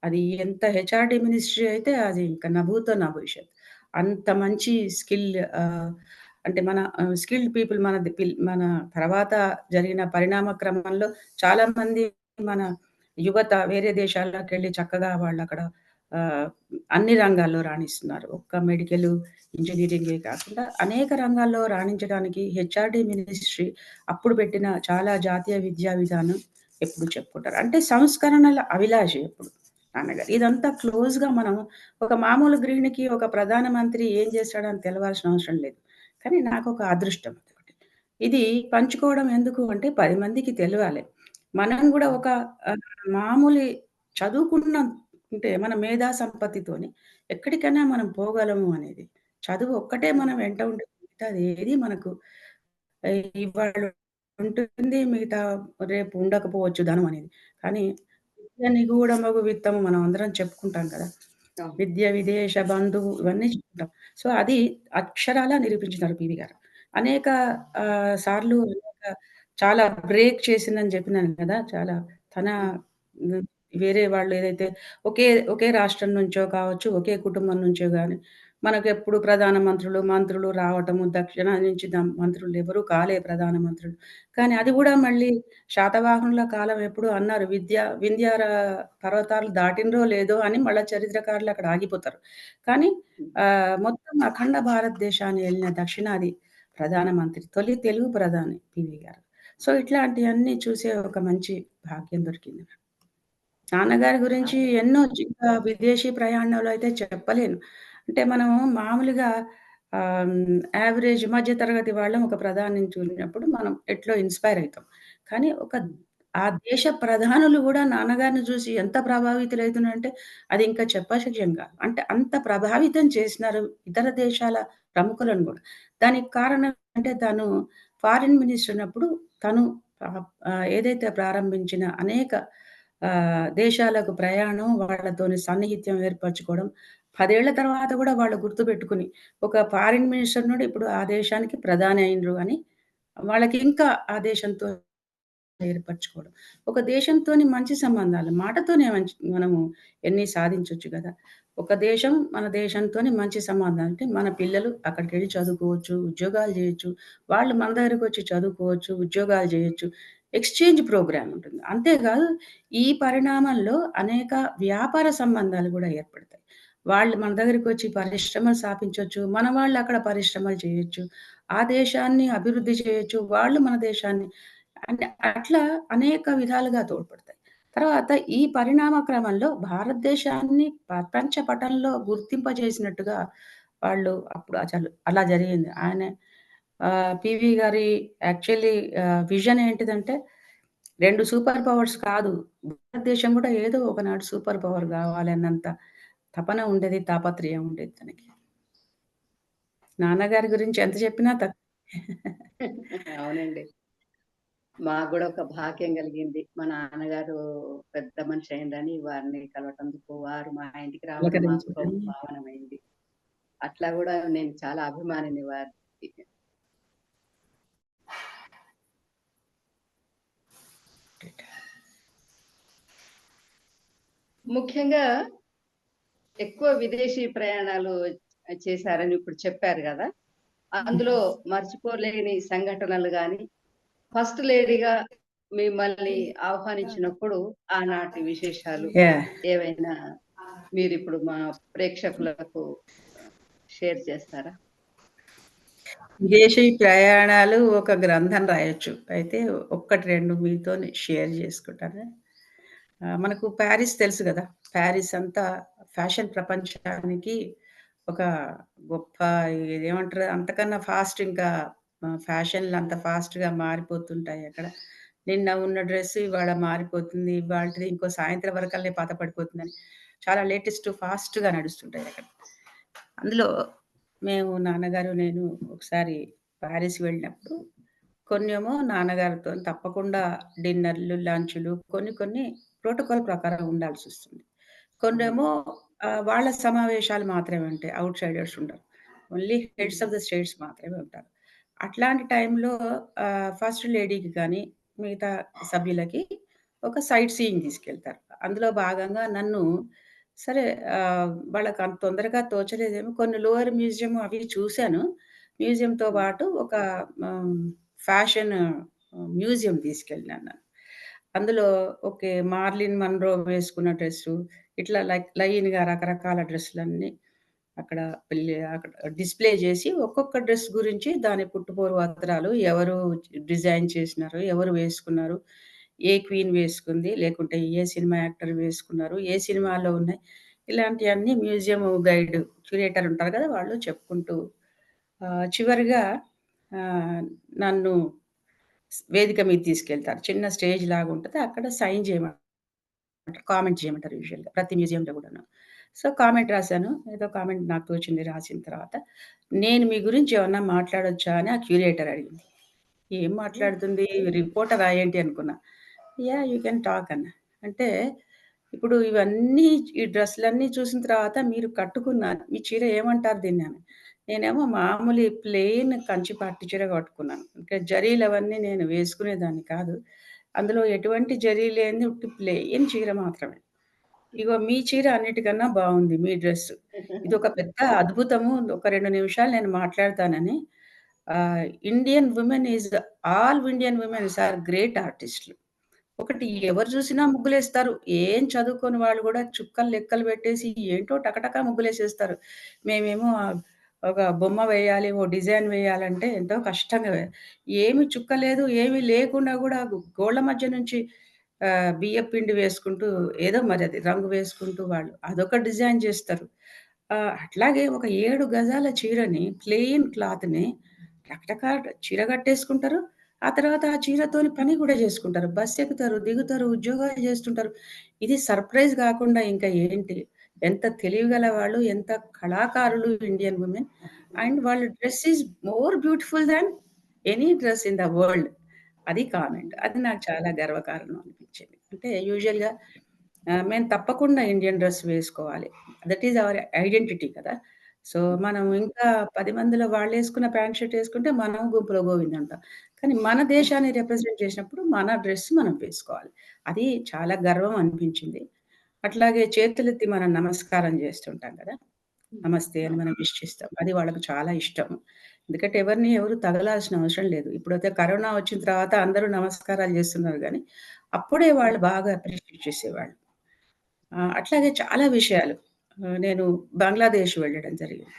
అది ఎంత హెచ్ఆర్‌డి మినిస్ట్రీ అయితే అది ఇంకా నభూతో నా భవిష్యత్. అంత మంచి స్కిల్ అంటే మన స్కిల్డ్ పీపుల్ మన తర్వాత జరిగిన పరిణామ క్రమంలో చాలామంది మన యువత వేరే దేశాలకెళ్ళి చక్కగా వాళ్ళక్కడ ఆహ్, అన్ని రంగాల్లో రాణిస్తున్నారు. ఒక్క మెడికలు, ఇంజినీరింగే కాకుండా అనేక రంగాల్లో రాణించడానికి హెచ్ఆర్‌డి మినిస్ట్రీ అప్పుడు పెట్టిన చాలా జాతీయ విద్యా విధానం ఎప్పుడు చెప్పుకుంటారు. అంటే సంస్కరణల అభిలాషి ఎప్పుడు నాన్నగారు. ఇదంతా క్లోజ్‌గా మనం ఒక మామూలు గృహిణికి ఒక ప్రధానమంత్రి ఏం చేస్తాడని తెలవాల్సిన అవసరం లేదు. కానీ నాకొక అదృష్టం అదొకటి. ఇది పంచుకోవడం ఎందుకు అంటే 10 మందికి తెలవాలి. మనం గూడా అవును. ఒక ఆహ్, మామూలి చదువుకున్న ఉంటే మన మేధా సంపత్తితోని ఎక్కడికైనా మనం పోగలము అనేది. చదువు ఒక్కటే హ్మ్. మన వెంట ఉంటే మిగతాది ఏది మనకు ఇవాళ ఉంటుంది. మిగతా రేపు ఉండకపోవచ్చు ధనం అనేది. కానీ విద్య నిగూఢమగు విత్తము మనం అందరం చెప్పుకుంటాం కదా! అవును. విద్య విదేశ బంధువు ఇవన్నీ చెప్పుకుంటాం. సో, అది అక్షరాలా నిరూపించినారు పీవీ గారు. అనేక సార్లు చాలా బ్రేక్ చేసిందని చెప్పినాను కదా! చాలా తన హ్మ్. హ్మ్, వేరే వాళ్ళు ఏదైతే ఒకే రాష్ట్రం నుంచో కావచ్చు, ఒకే కుటుంబం నుంచో గాని, మనకెప్పుడు ప్రధాన మంత్రులు, మంత్రులు రావటము, దక్షిణాది నుంచి మంత్రులు ఎవరు కాలే ప్రధాన మంత్రులు. కానీ అది గూడా మళ్ళీ శాతవాహనుల కాలం ఎప్పుడు అన్నారు వింధ్యార పర్వతాలు దాటినరో లేదో అని మళ్ళా చరిత్రకారులు అక్కడ ఆగిపోతారు. కానీ హ్మ్. మొత్తం అఖండ భారతదేశాన్ని ఏలిన దక్షిణాది ప్రధానమంత్రి, తొలి తెలుగు ప్రధాని పీవీ గారు. సో, ఇట్లాంటియన్నీ చూసే ఒక మంచి భాగ్యం దొరికింది. నాన్నగారి గురించి చాలా ఎన్నో ఇంకా విదేశీ ప్రయాణంలో అయితే చెప్పలేను. అంటే మనము మామూలుగా యావరేజ్ మధ్య తరగతి వాళ్ళం ఒక ప్రధానిని చూసినప్పుడు మనం ఎట్లో ఇన్‌స్పైర్ అయితాం. కానీ హ్మ్. ఆ దేశ ప్రధానులు గూడా నాన్నగారిని చూసి ఎంత ప్రభావితులైతున్నారంటే అది ఇంకా చెప్పశక్యం కాదు. అంటే అంత ప్రభావితం చేసినారు ఇతర దేశాల ప్రముఖులను గూడా. దానికి కారణం అంటే తను ఫారిన్ మినిస్టర్ ఉన్నప్పుడు తను ఏదైతే ప్రారంభించిన అనేక దేశాలకు ప్రయాణం, వాళ్ళతోని సన్నిహిత్యం ఏర్పరచుకోవడం. 10 ఏళ్ల తర్వాత గూడా వాళ్ళు గుర్తుపెట్టుకొని, ఒక ఫారిన్ మినిస్టర్ నుండి ఇప్పుడు ఆ దేశానికి ప్రధాని అయిండ్రు అని, వాళ్ళకి ఇంకా ఆ దేశంతో ఏర్పరచుకోవడం. ఒక దేశంతోని మంచి సంబంధాలు మాటతోనే మనము ఎన్ని సాధించొచ్చు గదా! ఒక దేశం మన దేశంతోని మంచి సంబంధాలు అంటే మన పిల్లలు అక్కడికెళ్ళి చదువుకోవచ్చు, ఉద్యోగాలు జేయొచ్చు. వాళ్ళు మన దగ్గరకొచ్చి చదువుకోవచ్చు, ఉద్యోగాలు జేయొచ్చు. ఎక్స్‌చేంజ్ ప్రోగ్రామ్ ఉంటుంది. అంతేగాదు ఈ పరిణామంలో అనేక వ్యాపార సంబంధాలు గూడా ఏర్పడతాయి. వాళ్ళు మన దగ్గరికొచ్చి పరిశ్రమలు స్థాపించొచ్చు. మన వాళ్ళు అక్కడ పరిశ్రమలు చేయొచ్చు. ఆ దేశాన్ని అభివృద్ధి చేయొచ్చు. వాళ్ళు మన దేశాన్ని అంటే అట్లా అనేక విధాలుగా తోడ్పడతాయి. తర్వాత ఈ పరిణామ క్రమంలో భారతదేశాన్ని ప్రపంచ పటంలో గుర్తింపజేసినట్టుగా వాళ్ళు అప్పుడు అసలు అలా జరిగింది. ఆయన పీవీ గారి యాక్చువల్లీ విజన్ ఏంటిదంటే 2 సూపర్ పవర్స్ కాదు. భారతదేశం గూడా ఏదో ఒకనాడు సూపర్ పవర్ గావాలన్నంత తపన ఉండేది, తాపత్రయం ఉండేది తనకి. నాన్నగారి గురించి ఎంత చెప్పినా తక్కువే. అవునండి. మాకు గూడా ఒక భాగ్యం కలిగింది. మా నాన్నగారు పెద్ద మనిషి అయిండ్రని వారిని కలవటందుకు, వారు మా ఇంటికి రావడం మాకు పలకరించడం. గొప్ప భావనమైంది. అట్లా గూడా నేను చాలా అభిమానిని వారికి. ముఖ్యంగా ఎక్కువ విదేశీ ప్రయాణాలు చేశారని ఇప్పుడు చెప్పారు గదా! అందులో మర్చిపోలేని సంఘటనలు గాని, ఫస్ట్ లేడీగా మిమ్మల్ని ఆహ్వానించినప్పుడు ఆనాటి విశేషాలు యాహ్! ఏవైనా మీరిప్పుడు మా ప్రేక్షకులకు షేర్ చేస్తారా? విదేశీ ప్రయాణాలు ఒక గ్రంథం రాయొచ్చు. అయితే 1, 2 మీతోని షేర్ చేసుకుంటాను. మనకు పారిస్ తెలుసు గదా! పారిస్ అంతా ఫ్యాషన్ ప్రపంచానికి ఒక గొప్ప ఇదేమంటారు అంతకన్నా ఫాస్ట్ ఇంకా ఫ్యాషన్‌లు అంత ఫాస్ట్‌గా మారిపోతుంటాయి అక్కడ. నిన్న ఉన్న డ్రెస్ ఇవాళ మారిపోతుంది. ఇవాల్టిది ఇంకో సాయంత్రం వరకల్నే పాత పడిపోతుందని. చాలా లేటెస్ట్ ఫాస్ట్‌గా నడుస్తుంటాయి అక్కడ. అందులో మేము నాన్నగారు, నేను ఒకసారి పారిస్ వెళ్ళినప్పుడు కొన్నేమో నాన్నగారితోని తప్పకుండా డిన్నర్‌లు, లంచ్‌లు కొన్ని కొన్ని ప్రోటోకాల్ ప్రకారం ఉండాల్సొస్తుంది. అవును. కొన్నేమో వాళ్ళ సమావేశాలు మాత్రమే ఉంటాయి. ఔట్‌సైడర్స్ ఉండరు. ఓన్లీ హెడ్స్ హ్మ్. ఆఫ్ ద స్టేట్స్ మాత్రమే ఉంటారు. అట్లాంటి టైంలో ఫస్ట్ లేడీకి గాని, మిగతా సభ్యులకి ఒక సైట్ సీయింగ్ తీసుకెళ్తారు. అందులో భాగంగా నన్ను సరే వాళ్ళకి అంత తొందరగా తోచలేదేమో కొన్ని లోవర్ మ్యూజియం అవి చూసాను. మ్యూజియంతో హ్మ్. పాటు ఒక ఆహ్, ఫ్యాషన్ మ్యూజియం తీసుకెళ్ళినారు నన్ను. అందులో ఓకే. 'మార్లిన్ మన్రో' వేసుకున్న డ్రెస్సు, ఇట్లా లైన్‌గా రకరకాల డ్రెస్సులన్నీ అక్కడ అక్కడ డిస్‌ప్లే జేసి ఒక్కొక్క డ్రెస్ గురించి దాని పుట్టుపూర్వోత్తరాలు, ఎవరు డిజైన్ చేసినారు, ఎవరు వేసుకున్నారు, ఏ క్వీన్ వేసుకుంది, లేకుంటే ఏ సినిమా యాక్టర్ వేసుకున్నారు, ఏ సినిమాలో ఉన్నాయి. ఇలాంటియన్నీ మ్యూజియం గైడ్, క్యూరేటర్ ఉంటారు గదా! వాళ్ళు చెప్పుకుంటూ చివరగా ఆహ్, నన్ను వేదిక మీదకి తీసుకెళ్తారు. చిన్న స్టేజ్ లాగుంటది. అక్కడ సైన్ చేయమంటారు. కామెంట్ చేయమంటారు యూజువల్‌గా. ప్రతి మ్యూజియంలో గూడాను. సో, కామెంట్ రాసాను. ఏదో కామెంట్ నాకు తోచింది రాసిన తర్వాత, "నేను మీ గురించి ఏమన్నా మాట్లాడొచ్చా?" అని ఆ క్యూరేటర్ అడిగింది. ఏం హ్మ్. మాట్లాడుతుంది? రిపోర్టరా ఏంటి అనుకున్నా. యాహ్! యూ కెన్ టాక్ అన్నా. అంటే ఇప్పుడు ఇవన్నీ ఈ డ్రెస్‌లన్నీ చూసిన తర్వాత మీరు కట్టుకున్న ఈ చీర ఏమంటారు దీన్ని అని. నేనేమో మామూలు ప్లెయిన్ కంచి పట్టు చీర కట్టుకున్నాను. ఇంకా జరీలవన్నీ నేను వేసుకునేదాన్ని కాదు. అందులో ఎటువంటి జరీ లేనిది ఉట్టి ప్లెయిన్ చీర మాత్రమే. ఇగో మీ చీర అన్నిటికన్నా బావుంది. మీ డ్రెస్. ఇదొక పెద్ద అద్భుతము. ఒక 2 నిమిషాలు నేను మాట్లాడతానని Indian women is all Indian womens are great ఆర్టిస్ట్‌లు. ఒకటి ఎవరు చూసినా ముగ్గులేస్తారు. ఏం చదువుకోని వాళ్ళు గూడా చుక్కలు లెక్కలు పెట్టేసి ఏంటో టకటక ముగ్గులేసేస్తారు. మేమేమో ఒక బొమ్మ వేయాలి, ఓ డిజైన్ వేయాలంటే ఎంతో కష్టంగా ఏమి చుక్క లేదు, ఏమి లేకుండా గూడా గోళ్ళ మధ్య నుంచి బియ్యపు పిండి వేసుకుంటూ ఏదో మరి అది రంగు వేసుకుంటూ వాళ్ళు అదొక డిజైన్ జేస్తారు. అట్లాగే ఒక 7 గజాల చీరని ప్లెయిన్ క్లాత్‌ని టకటక చీర కట్టేసుకుంటారు. ఆ తర్వాత ఆ చీరతోని పని గూడా జేసుకుంటారు. బస్సెక్కుతారు, దిగుతారు, ఉద్యోగాలు జేస్తుంటారు. ఇది సర్ప్రైజ్ గాకుండా ఇంకా ఏంటి? ఎంత తెలివిగల వాళ్ళు, ఎంత కళాకారులు ఇండియన్ వుమెన్. అండ్ వాళ్ళ dress is more beautiful than any dress in the world. అది కామెంట్. అది నాకు చాలా గర్వకారణం అనిపించింది. అంటే యూజువల్‌గా మేము తప్పకుండా ఇండియన్ డ్రెస్ వేసుకోవాలి. దట్ ఈస్ అవర్ ఐడెంటిటీ కదా! సో, మనం ఇంకా 10 మందిలో వాళ్ళేసుకున్న ప్యాంట్, షర్ట్ ఏసుకుంటే మనం గుంపులో గోవిందంటాం. కానీ మన దేశాన్ని రిప్రజెంట్ చేసినప్పుడు మన డ్రెస్ మనం వేసుకోవాలి. అది చాలా గర్వం అనిపించింది. అట్లాగే చేతులెత్తి మనం నమస్కారం జేస్తుంటాం గదా! నమస్తే అని అవును. మనం విష్ చేస్తాం. అది వాళ్ళకి చాలా ఇష్టం. ఎందుకంటే ఎవరు తగలాల్సిన అవసరం లేదు. ఇప్పుడైతే కరోనా వచ్చిన తర్వాత అందరూ నమస్కారాలు జేస్తున్నారు గానీ, అప్పుడే వాళ్ళు బాగా అప్రిషియేట్ చేసేవాళ్ళు. అట్లాగే చాలా విషయాలు. నేను బంగ్లాదేశ్ వెళ్ళడం జరిగింది.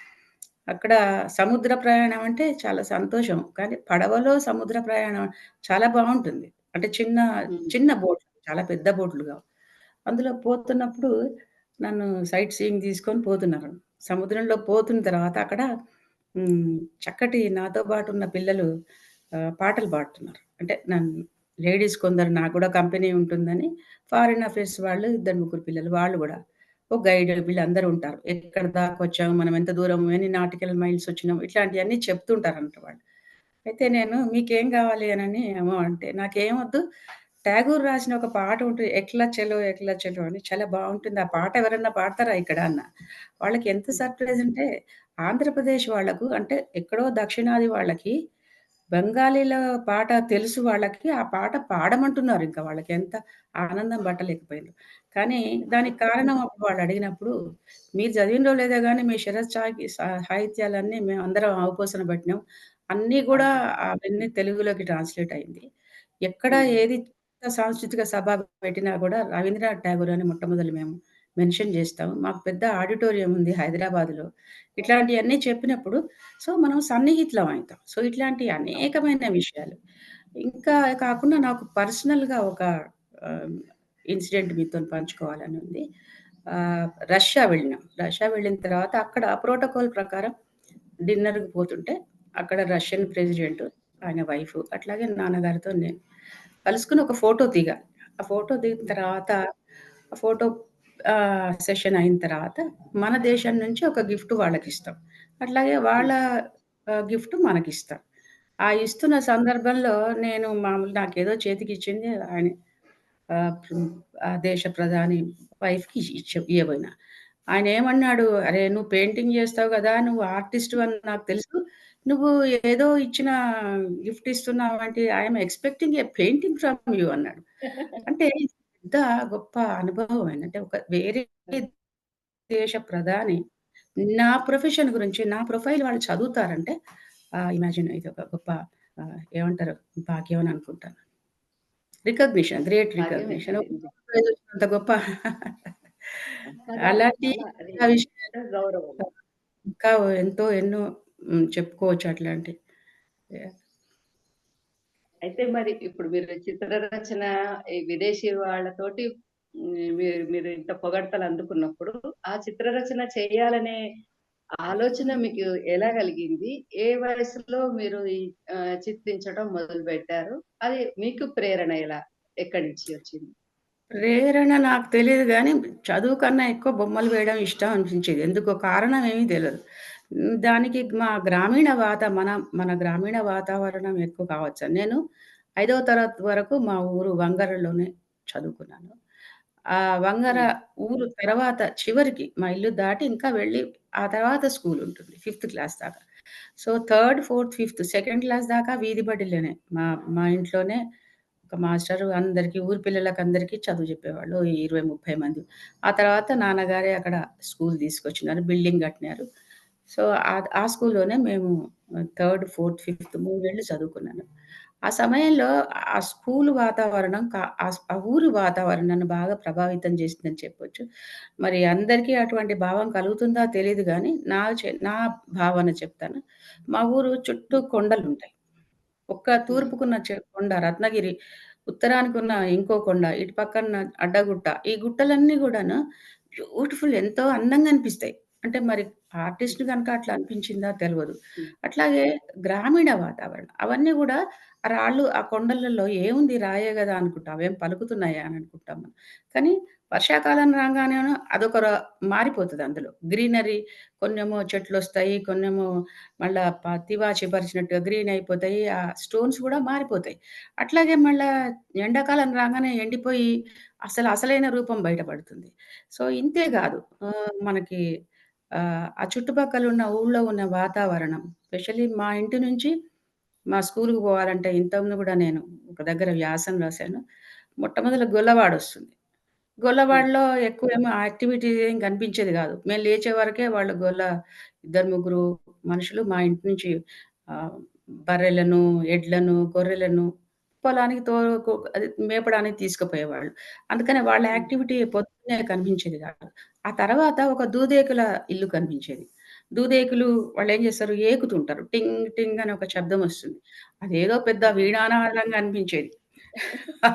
అక్కడ సముద్ర ప్రయాణం అంటే చాలా సంతోషం. కానీ పడవలో సముద్ర ప్రయాణం చాలా బావుంటుంది. అంటే చిన్న, హ్మ్. చిన్న బోట్‌లు చాలా పెద్ద బోట్‌లు గావు. అందులో పోతున్నప్పుడు నన్ను సైట్ సీయింగ్ తీసుకొని పోతున్నారు. సముద్రంలో పోతున్న తర్వాత అక్కడ హ్మ్. చక్కటి నాతో పాటున్న పిల్లలు పాటలు పాడుతున్నారు. అంటే లేడీస్ కొందరు నాకు గూడా కంపెనీ ఉంటుందని ఫారిన్ అఫైర్స్ వాళ్ళు ఇద్దరు, ముగ్గురు పిల్లలు వాళ్ళు గూడా. ఒక గైడ్ వీళ్ళందరూ ఉంటారు. ఎక్కడి దాకొచ్చాము, మనం ఎంత దూరం, ఎన్ని నాటికల్ మైల్స్ వచ్చినాం ఇట్లాంటియన్నీ చెప్తుంటారన్నమాట వాళ్ళు. అయితే నేను మీకేం గావాలి అనని ఏమో అంటే, నాకేమొద్దు 'ఠాగూర్' రాసిన ఒక పాట ఉంటది 'ఎక్లా చలో ఎక్లా చలో' అని చాలా బావుంటుంది. ఆ పాట ఎవరన్నా పాడతారా ఇక్కడ అన్నా. వాళ్ళకి ఎంత హ్మ్. సర్ప్రైజ్ అంటే ఆంధ్రప్రదేశ్ వాళ్ళకు అంటే ఎక్కడో దక్షిణాది వాళ్ళకి బెంగాలీల పాట తెలుసు వాళ్ళకి. ఆ పాట పాడమంటున్నారు ఇంకా వాళ్ళకి ఎంత ఆనందం పట్టలేకపోయిండ్రు. కానీ దానికి కారణం అప్పుడు వాళ్ళు అడిగినప్పుడు, "మీరు చదివినరో లేదో గానీ మీ శరత్ సాహిత్యాలన్నీ మేమందరం అవపోసన పట్టినాం. అన్నీ గూడా అవును. అవన్నీ తెలుగులోకి ట్రాన్స్‌లేట్ అయింది. ఎక్కడ హ్మ్. ఏది సాంస్కృతిక సభ పెట్టినా గూడా రవీంద్రనాథ్ ఠాగూర్ అని మొట్టమొదలు మేము మెన్షన్ జేస్తాం. మాకు పెద్ద ఆడిటోరియం ఉంది హైదరాబాద్‌లో. ఇట్లాంటియన్నీ చెప్పినప్పుడు మనం సన్నిహితులం అయితాం. ఇట్లాంటి అవును. అనేకమైన విషయాలు. ఇంకా కాకుండా నాకు పర్సనల్‌గా ఒక ఆహ్, ఇన్సిడెంట్ మీతోని పంచుకోవాలని ఉంది. రష్యా వెళ్ళినాం. రష్యా వెళ్ళిన తర్వాత అక్కడ ప్రోటోకాల్ ప్రకారం డిన్నర్‌కి పోతుంటే అక్కడ రష్యన్ ప్రెసిడెంట్, ఆయన వైఫ్ అట్లాగే నాన్నగారితో నేను కలుసుకొని ఒక ఫోటో దిగాలి. ఆ ఫోటో దిగిన హ్మ్. తర్వాత ఆ ఫోటో సెషన్ అయిన తర్వాత మన దేశం నుంచి ఒక గిఫ్ట్ వాళ్ళకిస్తాం. అట్లాగే వాళ్ళ హ్మ్. గిఫ్ట్ మనకిస్తారు. ఆ ఇస్తున్న సందర్భంలో నేను మామూలు నాకేదో చేతికిచ్చింది ఆయన హ్మ్. ఆ దేశ ప్రధాని వైఫ్‌కి ఇయ్యబోయినా. ఆయనేమన్నాడు, "అరే! నువ్వు పెయింటింగ్ జేస్తావు గదా! నువ్వు ఆర్టిస్ట్‌వని నాకు తెలుసు. నువ్వు ఏదో ఇచ్చిన గిఫ్ట్ ఇస్తున్నావంటే I am expecting a painting from you" అన్నాడు. అంటే ఇది పెద్ద గొప్ప అనుభవం. ఏంటంటే ఒక వేరే దేశ ప్రధాని నా ప్రొఫెషన్ గురించి, నా ప్రొఫైల్ వాళ్ళు చదువుతారంటే ఇమాజిన్ ఇది ఒక గొప్ప ఏమంటారు భాగ్యం అని అనుకుంటాను. రికగ్నిషన్. గ్రేట్ భాగ్యమే రికగ్నిషన్. అది. అంత గొప్ప కదా! అలాంటి చాలా అది చాలా విషయాలు పెద్ద గౌరవం. ఇంకా ఎన్నో చెప్పుకోవచ్చు అట్లాంటియి. యాహ్! అయితే మరి ఇప్పుడు మీరు చిత్రరచన ఈ విదేశీ వాళ్ళతోటి మీరు మీరు ఇంత పొగడ్తలు అందుకున్నప్పుడు, ఆ చిత్రరచన చేయాలనే ఆలోచన మీకు ఎలా కలిగింది? ఏ వయసులో మీరు ఈ చిత్రించడం మొదలుపెట్టారు? అది మీకు ప్రేరణ ఎక్కడి నుంచి వచ్చింది? ప్రేరణ నాకు తెలీదు గానీ, చదువు కన్నా ఎక్కువ బొమ్మలు వేయడం ఇష్టం అనిపించేది. ఎందుకో కారణం ఏమీ తెలవదు. దానికి మా గ్రామీణ మన గ్రామీణ వాతావరణం ఎక్కువ కావచ్చు. నేను 5వ తరగతి వరకు మా ఊరు వంగరలోనే చదువుకున్నాను. వంగర హ్మ్. ఊరు తర్వాత చివరికి మా ఇల్లు దాటి ఇంకా వెళ్ళి ఆ తర్వాత స్కూలుంటుంది. ఫిఫ్త్ క్లాస్ దాకా. Third, fourth, fifth second class దాకా వీధి బడిలోనే. మా మా ఇంట్లోనే ఒక మాస్టరు అందరికి ఊరి పిల్లలకందరికీ చదువు చెప్పేవాళ్ళు. 20, 30 మంది. ఆ తర్వాత నాన్నగారే అక్కడ స్కూల్ తీసుకొచ్చినారు. బిల్డింగ్ కట్టినారు. ఆ స్కూల్‌లోనే మేము థర్డ్, ఫోర్త్, ఫిఫ్త్ 3 ఏళ్ళు చదువుకున్నాను. ఆ సమయంలో ఆ స్కూలు వాతావరణం ఆ ఊరు వాతావరణం నన్ను బాగా ప్రభావితం చేసిందని చెప్పొచ్చు. మరి అందరికీ అటువంటి భావం కలుగుతుందా తెలీదు గానీ, నా భావన చెప్తాను. మా ఊరు చుట్టూ కొండలుంటాయి. హ్మ్. తూర్పుకున్న కొండ రత్నగిరి, ఉత్తరానికున్న ఇంకో కొండ, ఇటు పక్కన అడ్డగుట్ట. ఈ గుట్టలన్నీ గూడాను బ్యూటిఫుల్ ఎంతో అందంగా అనిపిస్తాయి. అంటే మరి ఆర్టిస్ట్‌ని గనుక అట్లా అనిపించిందా తెలవదు. హ్మ్. అట్లాగే గ్రామీణ వాతావరణం. అవన్నీ గూడా ఆ రాళ్ళు, ఆ కొండలలో ఏముంది రాయే గదా! అనుకుంటాం. అవేం పలుకుతున్నాయా అని అనుకుంటాం మనం. కానీ వర్షాకాలం రాంగానేను అదొక మారిపోతది అందులో. గ్రీనరీ కొన్నేమో చెట్లొస్తాయి. కొన్నేమో మళ్ళా తివాచి పరిచినట్టుగా గ్రీన్ అయిపోతాయి. ఆ స్టోన్స్ గూడా మారిపోతాయి. అట్లాగే మళ్ళా ఎండాకాలం రాంగానే ఎండిపోయి అసలైన రూపం బయటపడుతుంది. ఇంతే గాదు మనకి ఆ చుట్టుపక్కలున్న ఊళ్ళో ఉన్న వాతావరణం స్పెషల్లీ మా ఇంటి నుంచి మా స్కూలుకి పోవాలంటే ఇంతకుముందు గూడా నేను ఒక దగ్గర వ్యాసం రాసాను. మొట్టమొదల గొల్లవాడొస్తుంది. హ్మ్. గొల్లవాడలో ఎక్కువేమో యాక్టివిటీ ఏం కనిపించేది గాదు. మేము లేచే వరకే వాళ్ళు ఇద్దరు, ముగ్గురు మనుషులు మా ఇంటి నుంచి ఆహ్, బర్రెలను, ఎడ్లను, గొర్రెలను పొలానికి అది మేపడానికి తీసుకుపోయేవాళ్ళు. అందుకని వాళ్ళ హ్మ్. యాక్టివిటీ పొద్దున్నే కనిపించేది గాదు. ఆ తర్వాత ఒక దూదేకుల ఇల్లు కనిపించేది. దూదేకులు వాళ్ళేం జేస్తారు ఏకుతుంటారు. టింగ్ టింగ్ అని ఒక శబ్దం ఒస్తుంది. అదేదో పెద్ద వీణానాదంగా అనిపించేది.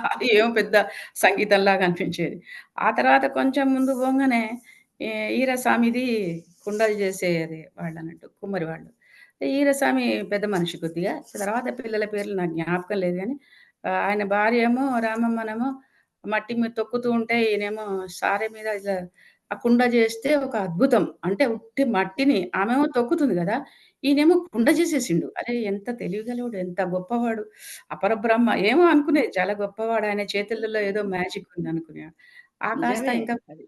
అది ఏమో పెద్ద సంగీతంలాగా అనిపించేది. ఆ తర్వాత కొంచెం ముందుకు పోంగానే ఈరసామిది కుండలు చేసేది వాళ్ళన్నట్టు కుమ్మరి వాళ్ళు. ఈరస్వామి పెద్ద మనిషి కొద్దిగా. తర్వాత పిల్లల పేర్లు నాకు జ్ఞాపకం లేదు గానీ ఆయన భార్య ఏమో రామమ్మనేమో మట్టి మీద తొక్కుతూ ఉంటే ఈయనేమో సారె మీద ఇట్లా ఆ కుండ చేస్తే ఒక అద్భుతం. అంటే ఉట్టి మట్టిని ఆమేమో తొక్కుతుంది గదా! ఈయనేమో కుండ చేసేసిండు. అరే! ఎంత తెలివిగలోడు, ఎంత గొప్పవాడు. అపరబ్రహ్మ ఏమో అనుకునేది చాలా గొప్పవాడు. ఆయన చేతులలో ఏదో మ్యాజిక్ ఉందనుకునేవాడు. కాస్త నిజమే ఇంకా అది.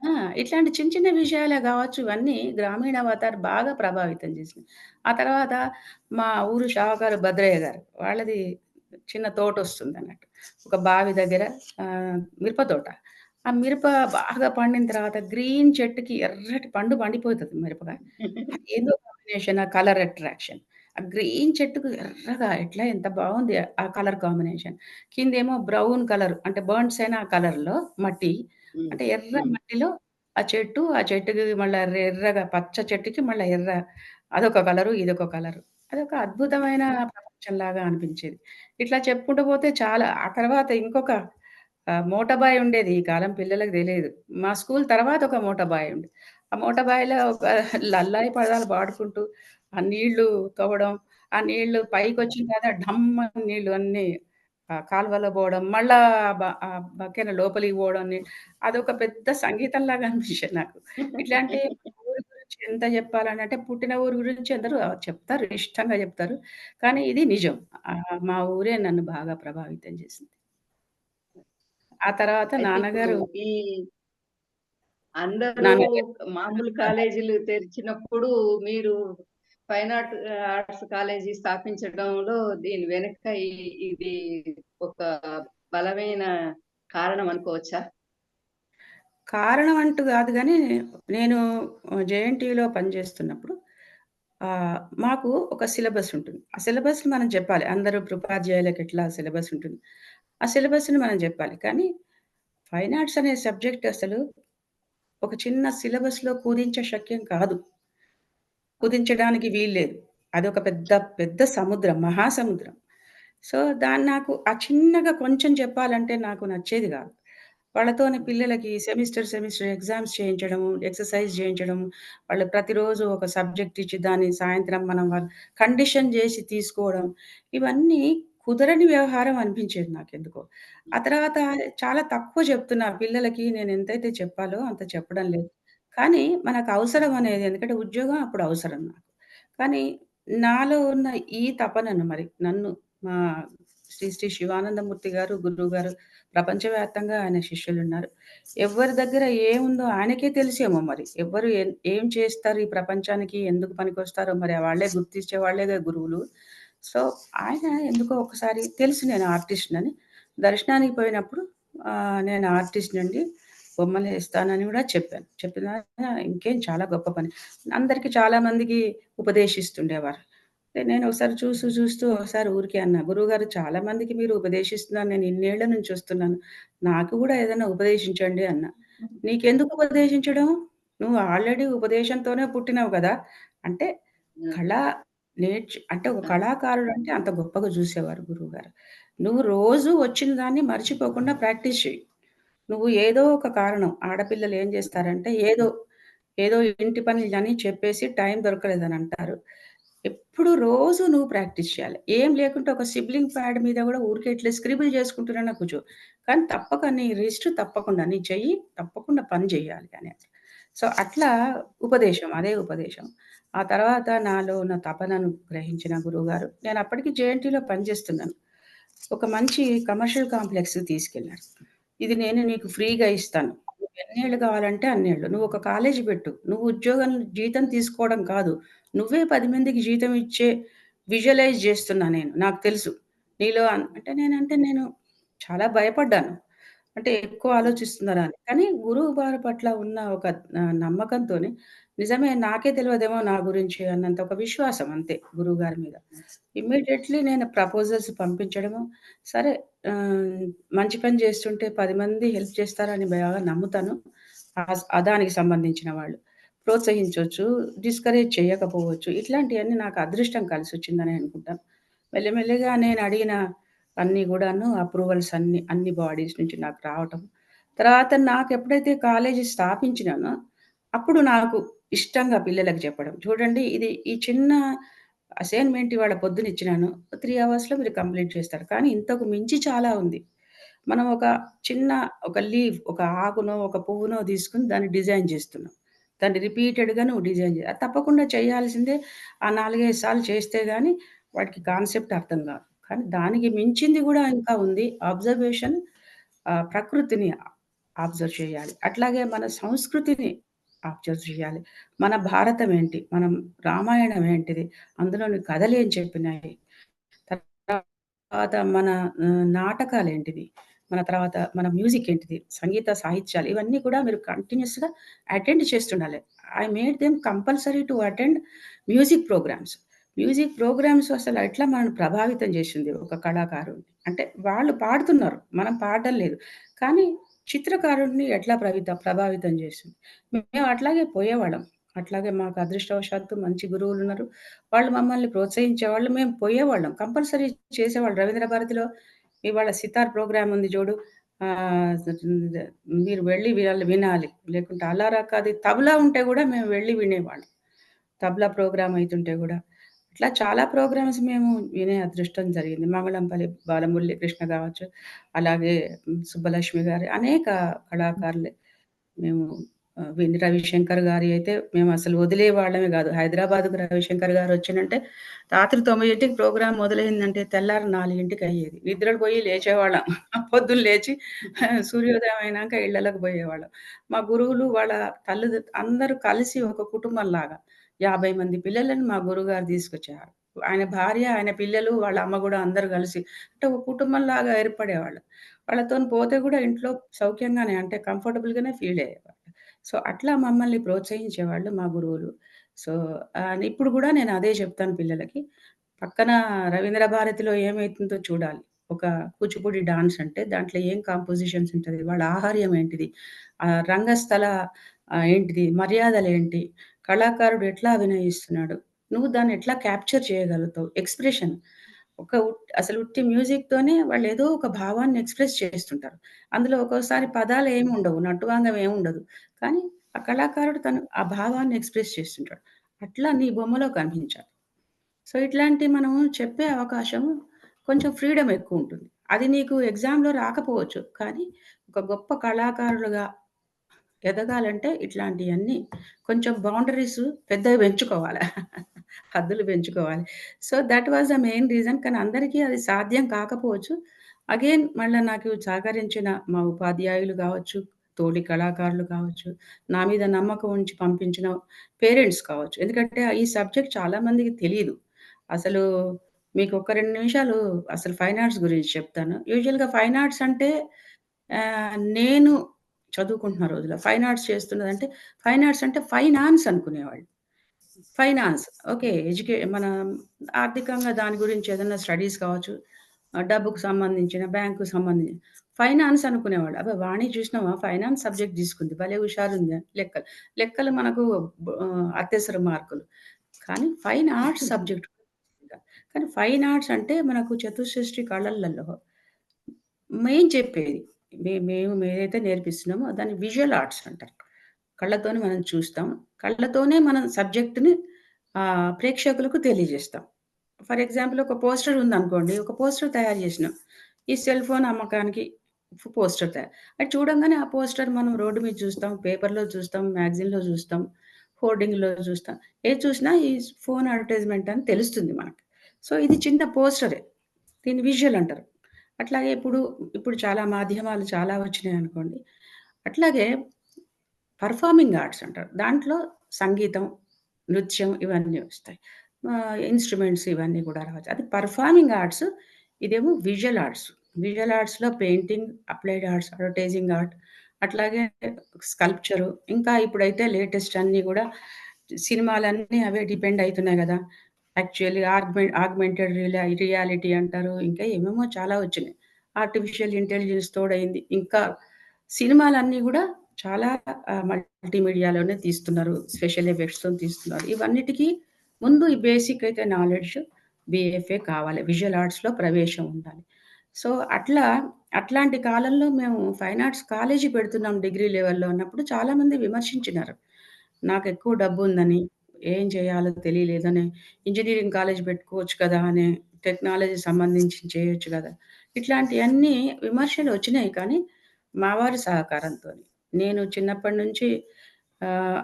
ఆ! ఇట్లాంటి చిన్న చిన్న విషయాలే గావచ్చు ఇవన్నీ గ్రామీణ వాతావరణం బాగా ప్రభావితం చేసింది. ఆ తర్వాత మా ఊరు షావుకారు భద్రయ్య గారు. వాళ్ళది చిన్న తోటొస్తుందన్నట్టు. ఒక బావి దగ్గర మిరప తోట. ఆ మిరప బాగా పండిన తర్వాత గ్రీన్ చెట్టుకి ఎర్రటి పండు పండిపోతది మిరపకాయ. అదేందో కాంబినేషన్ ఆ కలర్ అట్రాక్షన్. ఆ గ్రీన్ చెట్టుకు ఎర్రగా ఎట్లా ఎంత బావుంది ఆ కలర్ కాంబినేషన్. కిందేమో బ్రౌన్ కలర్ అంటే బర్న్ట్స్ అయిన ఆ కలర్‌లో మట్టి. హ్మ్. అంటే ఎర్ర హ్మ్. మట్టిలో ఆ చెట్టుకి మళ్ళా ఎర్రగా పచ్చ చెట్టుకి మళ్ళా ఎర్ర అదొక కలరు, ఇదొక కలరు. అదొక అద్భుతమైన ప్రపంచంలాగా అనిపించేది. ఇట్లా చెప్పుకుంటూ పోతే చాలా. ఆ తర్వాత ఇంకొక మోటాబాయ్ ఉండేది. ఈ కాలం పిల్లలకి తెలీదు. మా స్కూల్ తర్వాత ఒక మోటాబాయ్ ఉంది. ఆ మోటాబాయిలో ఒక లల్లాయి పదాలు పాడుకుంటూ, ఆ నీళ్లు తవ్వడం, ఆ నీళ్లు పైకొచ్చిన తర్వాత ఢమ్మని నీళ్లు అన్నీ కాలువలో పోవడం, మళ్ళా ఆ బకెన లోపలికి పోవడం అదొక పెద్ద సంగీతంలాగా అనిపించేది నాకు. ఇట్లాంటి ఊరి గురించి ఎంత చెప్పాలనంటే పుట్టిన ఊరు గురించి అందరూ చెప్తారు. ఇష్టంగా చెప్తారు. కానీ ఇది నిజం. మా ఊరే నన్ను బాగా ప్రభావితం చేసింది. ఆ తర్వాత అయితే ఇప్పుడు నాన్నగారు ఈ అందరూ నాన్నగారు మామూలు కాలేజీలు తెరిచినప్పుడు మీరు ఫైన్ ఆర్ట్స్ కాలేజీ స్థాపించడంలో దీని వెనక ఇది ఒక బలమైన కారణం అనుకోవచ్చా? కారణం అంటూ గాదు గానీ, నేను జేఎన్‌టీయూలో పనిజేస్తున్నప్పుడు మాకు ఒక సిలబస్ ఉంటుంది. ఆ సిలబస్‌ని మనం జెప్పాలి. అందరూ ఇప్పుడు ఉపాధ్యాయులకి ఎట్లా సిలబస్ ఉంటుంది. ఆ సిలబస్‌ని మనం జెప్పాలి. కానీ ఫైన్ ఆర్ట్స్ అనే సబ్జెక్ట్ అసలు ఒక చిన్న సిలబస్‌లో కుదించే శక్యం కాదు. కుదించడానికి వీల్లేదు. అదొక పెద్ద, పెద్ద సముద్రం, మహాసముద్రం. సో, నాకు చిన్నగా కొంచెం చెప్పాలంటే నాకు నచ్చేది గాదు. వాళ్ళతోని పిల్లలకి సెమిస్టర్ ఎగ్జామ్స్ చేయించడము, ఎక్సర్‌సైజ్ చేయించడము, వాళ్ళు ప్రతిరోజు ఒక సబ్జెక్ట్ ఇచ్చి దాన్ని సాయంత్రం మనం కండిషన్ జేసి తీసుకోవడం, ఇవన్నీ కుదరని వ్యవహారం అనిపించేది నాకెందుకో. ఆ తర్వాత చాలా తక్కువ చెప్తున్నా పిల్లలకి నేను ఎంతైతే చెప్పాలో అంత చెప్పడం లేదు. కానీ మనకు అవసరం అనేది ఎందుకంటే ఉద్యోగం అప్పుడు అవసరం నాకు. కానీ నాలో ఉన్న ఈ తపనను మరి నన్ను మా శ్రీ శివానందమూర్తి గారు, గురువుగారు ప్రపంచవ్యాప్తంగా ఆయన శిష్యులున్నారు. ఎవరి దగ్గర ఏముందో ఆయనకే తెలిసేమో మరి. ఎవ్వరు ఏం చేస్తారు ఈ ప్రపంచానికి, ఎందుకు పనికొస్తారో మరి వాళ్ళే గుర్తించే వాళ్ళేగా గురువులు. సో, ఆయన ఎందుకో ఒకసారి తెలుసు నేను ఆర్టిస్ట్‌నని. దర్శనానికి పోయినప్పుడు నేను ఆర్టిస్ట్‌నండి. బొమ్మలేస్తానని గూడా చెప్పాను. చెప్పిన ఇంకేం చాలా గొప్ప పని. అందరికి చాలా మందికి ఉపదేశిస్తుండేవారు. నేను ఒకసారి చూస్తూ ఒకసారి ఊరికే అన్నా, "గురువుగారు చాలా మందికి మీరు ఉపదేశిస్తున్నారు. నేను ఇన్నేళ్ల నుంచి చూస్తున్నాను. నాకు గూడా ఏదైనా ఉపదేశించండి" అన్నా. "నీకెందుకు ఉపదేశించడం? నువ్వు ఆల్రెడీ ఉపదేశంతోనే పుట్టినవు గదా!" అంటే హ్మ్. కళ అంటే ఒక ఆ! కళాకారుడంటే అంత గొప్పగా జూసేవారు గురువుగారు. "నువ్వు రోజు వచ్చిన దాన్ని మర్చిపోకుండా ప్రాక్టీస్ చెయ్యి." నువ్వు ఏదో ఒక కారణం ఆడపిల్లలు ఏం జేస్తారంటే ఏదో ఇంటి పనులని చెప్పేసి టైం దొరకలేదని అంటారు. ఎప్పుడు రోజు నువ్వు ప్రాక్టీస్ చేయాలి. ఏం లేకుంటే ఒక సిబ్లింగ్ ప్యాడ్ మీద గూడా ఊరికే ఇట్లా స్క్రిబుల్ చేసుకుంటూనన్నా కూర్చో. కానీ తప్పక నీ రిస్ట్ తప్పకుండా నీ చెయ్యి తప్పకుండా పని జేయాలి అని. సో, అట్లా ఉపదేశం. అదే ఉపదేశం. ఆ తర్వాత నాలో ఉన్న తపనను గ్రహించిన గురువుగారు నేనప్పటికి జేఎన్‌టీయూలో పనిజేస్తున్నాను. ఒక మంచి కమర్షియల్ కాంప్లెక్స్‌కి తీసుకెళ్లారు. ఇది నేను నీకు ఫ్రీగా ఇస్తాను. నువ్వు ఎన్నేళ్ళు కావాలంటే అన్నేళ్ళు. నువ్వొక కాలేజీ పెట్టు. నువ్వు ఉద్యోగం జీతం తీసుకోవడం కాదు. నువ్వే 10 మందికి జీతం ఇచ్చే విజువలైజ్ జేస్తున్నా నేను. నాకు తెలుసు. నీలో నేను చాలా భయపడ్డాను. అంటే ఎక్కువ ఆలోచిస్తున్నారా అని. కానీ గురువు గారి పట్ల ఉన్న ఒక నమ్మకంతోని నిజమే నాకే తెలవదేమో నా గురించి అన్నంత ఒక విశ్వాసం అంతే గురువుగారి మీద. ఇమ్మీడియేట్‌లీ నేను ప్రపోజల్స్ పంపించడము, సరే ఆహ్, మంచి పని చేస్తుంటే 10 మంది హెల్ప్ చేస్తారని బాగా నమ్ముతాను. దానికి సంబంధించిన వాళ్ళు. ప్రోత్సహించొచ్చు, డిస్కరేజ్ చేయకపోవచ్చు. ఇట్లాంటియన్నీ నాకు అదృష్టం కలిసొచ్చిందనే అనుకుంటాను. మెల్లిమెల్లిగా నేను అడిగిన అన్నీ గూడాను అప్రూవల్స్ అన్ని బాడీస్ నుంచి నాకు రావటం. తర్వాత నాకెప్పుడైతే కాలేజీ స్థాపించినానో, అప్పుడు నాకు ఇష్టంగా పిల్లలకి చెప్పడం. చూడండి ఈ చిన్న అసైన్‌మెంట్ ఇవాళ పొద్దున ఇచ్చినాను. 3 అవర్స్‌లో మీరు కంప్లీట్ చేస్తారు. కానీ ఇంతకు మించి చాలా ఉంది. మనం ఒక ఒక ఆకునో, ఒక పువ్వునో తీసుకొని దాన్ని డిజైన్ జేస్తున్నాం. దాన్ని రిపీటెడ్‌గా నువ్వు డిజైన్ అది తప్పకుండా చేయాల్సిందే. ఆ 4, 5 సార్లు చేస్తే గాని వాడికి కాన్సెప్ట్ అర్థం గాదు. కానీ దానికి మించింది గూడా ఇంకా ఉంది. అబ్జర్వేషన్ ప్రకృతిని అబ్జర్వ్ చేయాలి. అట్లాగే మన సంస్కృతిని అబ్జర్వ్ చేయాలి. మన భారతం ఏంటి? మనం రామాయణం ఏంటిది? అందులోని కథలేం చెప్పినాయి? తర్వాత మన నాటకాలేంటిది? మన మ్యూజిక్ ఏంటిది? సంగీత సాహిత్యాలు ఇవన్నీ కూడా మీరు కంటిన్యూయస్‌గా అటెండ్ చేస్తుండాలి. I made them compulsory to attend music programmes. Music programmes అసలు ఎట్లా మనల్ని ప్రభావితం చేసింది ఒక కళాకారుడిని. అంటే వాళ్ళు పాడుతున్నారు. మనం పాడడం లేదు. కానీ చిత్రకారుడిని ఎట్లా ప్రభావితం చేసింది. మేము అట్లాగే పోయేవాళ్ళం. అట్లాగే మాకు అదృష్టవశాత్తు మంచి గురువులున్నారు. వాళ్ళు మమ్మల్ని ప్రోత్సహించేవాళ్ళు. మేము పోయేవాళ్ళం. కంపల్సరీ చేసేవాళ్ళు. రవీంద్ర భారతిలో ఇవాళ సితార్ ప్రోగ్రామ్ ఉంది చూడు. ఆహ్, మీరు వెళ్లి వినాలి. లేకుంటే అలారాకాది తబలా ఉంటే గూడా మేము వెళ్లి వినేవాళ్ళం. తబలా ప్రోగ్రామ్ అయితుంటే గూడా. అట్లా చాలా ప్రోగ్రామ్స్ మేము వినే అదృష్టం జరిగింది. మంగళంపల్లి బాలమురళీ కృష్ణ గావచ్చు, అలాగే సుబ్బలక్ష్మి గారి అనేక కళాకారులే. మేము రవిశంకర్ గారియి అయితే మేమసలు వదిలేవాళ్ళమే గాదు. హైదరాబాద్‌కు రవిశంకర్ గారొచ్చిండంటే రాత్రి 9కి ప్రోగ్రామ్ మొదలైందంటే తెల్లారి 4కి అయ్యేది. నిద్రలు పోయి లేచేవాళ్ళం. పొద్దున్న లేచి సూర్యోదయం అయినాక ఇళ్ళలోకి బోయేవాళ్ళం. మా గురువులు వాళ్ళ అందరూ కలిసి ఒక కుటుంబంలాగా 50 మంది పిల్లలని మా గురువుగారు తీసుకొచ్చేవారు. ఆయన భార్య, ఆయన పిల్లలు, వాళ్ళ అమ్మ గూడా అందరూ కలిసి అంటే ఒక కుటుంబంలాగా ఏర్పడేవాళ్ళు. వాళ్ళతోని పోతే గూడా ఇంట్లో సౌఖ్యంగానే అంటే కంఫర్టబుల్‌గానే ఫీల్ అయ్యేవాళ్ళు. సో, అట్లా మమ్మల్ని ప్రోత్సహించేవాళ్ళు మా గురువులు. సో, ఇప్పుడు గూడా నేను అదే చెప్తాను పిల్లలకి. పక్కన రవీంద్ర భారతిలో ఏమైతుందో చూడాలి. ఒక కూచిపూడి డాన్స్ అంటే దాంట్లో ఏం కాంపోజిషన్స్ ఉంటది? వాళ్ళ ఆహార్యం ఏంటిది? రంగస్థల ఏంటిది? మర్యాదలేంటి? కళాకారుడు ఎట్లా అభినయిస్తున్నాడు? నువ్వు దాన్ని ఎట్లా క్యాప్చర్ చేయగలుగుతావు? ఎక్స్‌ప్రెషన్. అసలు ఉట్టి మ్యూజిక్‌తోనే వాళ్ళేదో ఒక భావాన్ని ఎక్స్‌ప్రెస్ చేస్తుంటారు. అందులో ఒక్కోసారి పదాలేముండవు. నటువాంగం ఏముండదు. కానీ ఆ కళాకారుడు తను ఆ భావాన్ని ఎక్స్‌ప్రెస్ చేస్తుంటాడు. అట్లా నీ బొమ్మలో కనిపించాలి. సో, ఇట్లాంటివి మనం చెప్పే అవకాశం కొంచెం ఫ్రీడమ్ ఎక్కువుంటుంది. అది నీకు ఎగ్జామ్‌లో రాకపోవచ్చు. కానీ ఒక గొప్ప కళాకారులుగా ఎదగాలంటే ఇట్లాంటియన్నీ కొంచెం బౌండరీస్ పెద్దవి పెంచుకోవాల. హద్దులు పెంచుకోవాలి. So, that was the main reason. కానీ అందరికీ అది సాధ్యం కాకపోవచ్చు. అగైన్ మళ్ళా నాకు సహకరించిన మా ఉపాధ్యాయులు గావచ్చు, తోటి కళాకారులు కావచ్చు, నా మీద నమ్మకం ఉంచి పంపించిన పేరెంట్స్ కావచ్చు. ఎందుకంటే ఈ సబ్జెక్ట్ చాలా మందికి తెలీదు. అసలు మీకొక 2 నిమిషాలు అసలు ఫైన్ ఆర్ట్స్ గురించి చెప్తాను. యూజువల్‌గా ఫైన్ ఆర్ట్స్ అంటే నేను చదువుకుంటున్న రోజుల్లో ఫైన్ ఆర్ట్స్ చేస్తున్నదంటే, ఫైన్ ఆర్ట్స్ అంటే ఫైనాన్స్ అనుకునేవాళ్ళు. ఫైనాన్స్. ఓకే. మన ఆర్థికంగా దాని గురించి ఏదన్నా స్టడీస్ కావచ్చు, డబ్బుకు సంబంధించిన, బ్యాంకుకు సంబంధించిన ఫైనాన్స్ అనుకునేవాళ్ళు. అబ్బా! వాణి చూసినావా ఫైనాన్స్ సబ్జెక్ట్ తీసుకుంది. భలే హుషారుంది లెక్కలు. లెక్కలు మనకు అత్యవసర మార్కులు. కానీ ఫైన్ ఆర్ట్స్ సబ్జెక్ట్ కానీ ఫైన్ ఆర్ట్స్ అంటే మనకు చతుషష్టి కళలలో మెయిన్ చెప్పేది. మేమైతే నేర్పిస్తున్నామో దాన్ని విజువల్ ఆర్ట్స్ అంటారు. కళ్ళతోని మనం చూస్తాం. కళ్ళతోనే మనం సబ్జెక్ట్‌ని ప్రేక్షకులకు తెలియజేస్తాం. ఫర్ ఎగ్జాంపుల్ ఒక పోస్టర్ ఉందనుకోండి. ఒక పోస్టర్ తయారు చేసినాం. ఈ సెల్ ఫోన్ అమ్మకానికి పోస్టర్ అది చూడంగానే ఆ పోస్టర్ మనం రోడ్డు మీద చూస్తాం, పేపర్‌లో చూస్తాం, మ్యాగజైన్‌లో చూస్తాం, హోర్డింగ్‌లో చూస్తాం. ఏది చూసినా ఈ ఫోన్ అడ్వర్టైజ్‌మెంట్ అని తెలుస్తుంది మనకు. సో, ఇది చిన్న పోస్టరే. దీన్ని విజువల్ అంటారు. అట్లాగే ఇప్పుడు చాలా మాధ్యమాలు చాలా వచ్చినాయనుకోండి. అట్లాగే పెర్ఫార్మింగ్ ఆర్ట్స్ అంటారు. దాంట్లో సంగీతం, నృత్యం ఇవన్నీ వస్తాయి. ఇన్‌స్ట్రుమెంట్స్ ఇవన్నీ గూడా రావచ్చు. అది పెర్ఫార్మింగ్ ఆర్ట్స్. ఇదేమో విజువల్ ఆర్ట్స్. విజువల్ ఆర్ట్స్‌లో painting, applied arts, advertising art, అట్లాగే స్కల్ప్చరు. ఇంకా ఇప్పుడైతే లేటెస్ట్ అన్నీ గూడా సినిమాలన్నీ అవే డిపెండ్ అయితున్నాయి గదా! యాక్చువల్లీ ఆగ్మెంటెడ్ రియాలిటీ అంటారు. ఇంకా ఏమేమో చాలా వచ్చినాయి. ఆర్టిఫిషియల్ ఇంటెలిజెన్స్ తోడైంది. ఇంకా సినిమాలన్నీ గూడా చాలా మల్టీమీడియాలోనే తీస్తున్నారు. స్పెషల్ ఎఫెక్ట్స్‌తోని తీస్తున్నారు. ఇవన్నిటికి ముందు ఈ బేసిక్ అయితే నాలెడ్జ్ బీఎఫ్ఏ కావాలి. విజువల్ ఆర్ట్స్‌లో ప్రవేశం ఉండాలి. సో, అట్లాంటి కాలంలో మేము ఫైన్ ఆర్ట్స్ కాలేజీ పెడుతున్నాం డిగ్రీ లెవెల్‌లో అన్నప్పుడు చాలామంది విమర్శించినారు. నాకెక్కువ డబ్బుందని, ఏం చేయాలో తెలియలేదని, ఇంజినీరింగ్ కాలేజ్ పెట్టుకోవచ్చు కదా! అని, టెక్నాలజీ సంబంధించి చేయొచ్చు గదా! ఇట్లాంటియన్నీ విమర్శలొచ్చినాయి కానీ, మా వారి సహకారంతోని. నేను చిన్నప్పటి నుంచి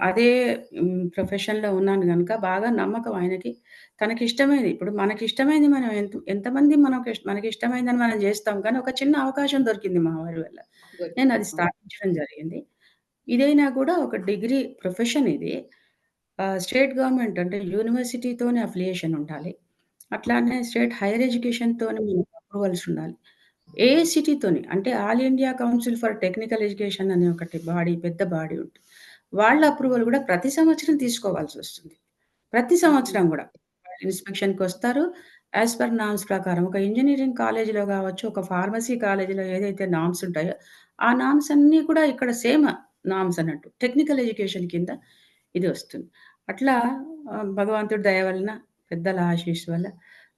అదే ప్రొఫెషన్‌లో ఉన్నాను గనుక బాగా నమ్మకం ఆయనకి. తనకిష్టమైంది ఇప్పుడు మనకిష్టమైంది మనం ఎంతమంది మనకిష్టమైందని మనం జేస్తాం. కానీ ఒక చిన్న అవకాశం దొరికింది మా వారి వల్ల. నేనది దొరికింది. స్థాపించడం జరిగింది. ఇదైనా గూడా ఒక డిగ్రీ ప్రొఫెషన్ ఇది. స్టేట్ గవర్నమెంట్ అంటే యూనివర్సిటీతోనే అఫిలియేషన్ ఉండాలి. అట్లానే స్టేట్ హైర్ ఎడ్యుకేషన్‌తోని మనకు అప్రూవల్స్ ఉండాలి. ఏఐసీటీతోని అంటే all India council for technical education అనే ఒకటి పెద్ద బాడీ ఉంటుంది. వాళ్ళ అప్రూవల్ గూడా ప్రతి సంవత్సరం తీసుకోవాల్సొస్తుంది. ప్రతి హుహు. సంవత్సరం గూడా. ఇన్స్‌పెక్షన్‌కొస్తారు. యాస్ పర్ నార్మ్స్ ప్రకారం ఒక ఇంజినీరింగ్ కాలేజీలో గావచ్చు, ఒక ఫార్మసీ కాలేజీలో ఏదైతే నార్మ్స్ ఉంటాయో, ఆ నార్మ్స్ అన్నీ కూడా ఇక్కడ సేమ్ నార్మ్స్ అన్నట్టు. టెక్నికల్ ఎడ్యుకేషన్ కింద ఇది వస్తుంది. అట్లా భగవంతుడి దయ వలన, పెద్దల ఆశీస్సు వల్ల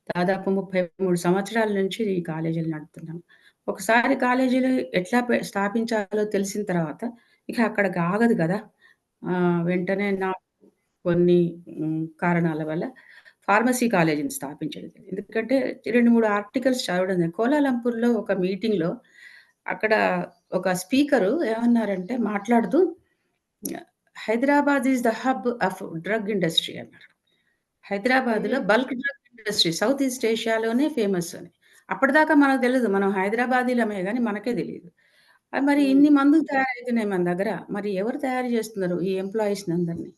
దాదాపు 33 సంవత్సరాల నుంచి ఈ కాలేజీలు నడుపుతున్నాను. ఒకసారి కాలేజీలు ఎట్లా స్థాపించాలో తెలిసిన తర్వాత, ఇక అక్కడికి ఆగదు గదా! వెంటనే నాకు కొన్ని కారణాల వల్ల ఫార్మసీ కాలేజీని స్థాపించడం జరిగింది. ఎందుకంటే 2, 3 ఆర్టికల్స్ చదవడం జరిగింది. కోలాలంపూర్‌లో ఒక మీటింగ్‌లో అక్కడ ఒక స్పీకరు ఏమన్నారంటే మాట్లాడుతూ Hyderabad is the hub of drug industry అన్నారు. హైదరాబాద్‌లో హుహు. Bulk drug industry south east ఏషియాలోనే ఫేమస్ అని. అప్పటిదాకా మనకు తెలీదు. మనం హైదరాబాదీలమే గాని మనకే తెలీదు. మరి హ్మ్. ఇన్ని మందులు తయారైతున్నాయి మన దగ్గర. మరి ఎవరు తయారు చేస్తున్నారు ఈ ఎంప్లాయీస్‌ని అందరిని?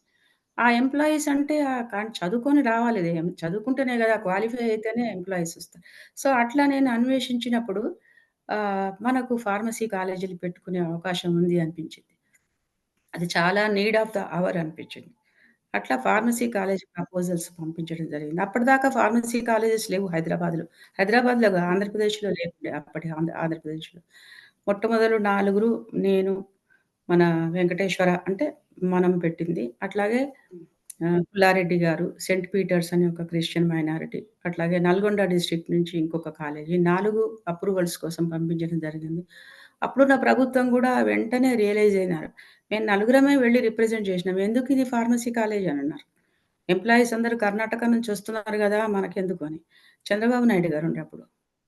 ఆ ఎంప్లాయీస్ అంటే కానీ చదువుకొని రావాలి. చదువుకుంటేనే గదా! క్వాలిఫై అయితేనే ఎంప్లాయీస్ వస్తారు. సో, అట్లా నేను అన్వేషించినప్పుడు మనకు ఫార్మసీ కాలేజీలు పెట్టుకునే అవకాశం ఉంది అనిపించింది. అది చాలా నీడ్ ఆఫ్ ద అవర్ అనిపించింది. అట్లా ఫార్మసీ ఓకే. కాలేజ్ ప్రపోజల్స్ పంపించడం జరిగింది. అప్పటిదాకా ఫార్మసీ కాలేజెస్ లేవు హైదరాబాద్‌లో. హైదరాబాద్‌లో కాదు హ్మ్. ఆంధ్రప్రదేశ్‌లో లేకుండే అప్పటి ఆంధ్రప్రదేశ్‌లో. మొట్టమొదలు నలుగురు నేను, మన వెంకటేశ్వర అంటే మనం పెట్టింది. అట్లాగే హ్మ్. పుల్లారెడ్డి గారు, సెయింట్ పీటర్స్ అని ఒక క్రిస్టియన్ మైనారిటీ. అట్లాగే నల్గొండ డిస్ట్రిక్ట్ నుంచి ఇంకొక కాలేజీ. 4 అప్రూవల్స్ కోసం పంపించడం జరిగింది. అప్పుడున్న ప్రభుత్వం గూడా వెంటనే రియలైజ్ అయినారు. మేము నలుగురమే వెళ్లి రిప్రజెంట్ చేసినాం. ఎందుకిది ఫార్మసీ కాలేజ్ అనన్నారు. ఎంప్లాయీస్ అందరూ కర్ణాటక నుంచి వస్తున్నారు గదా! మనకెందుకు అని. చంద్రబాబు నాయుడు గారుండే అప్పుడు.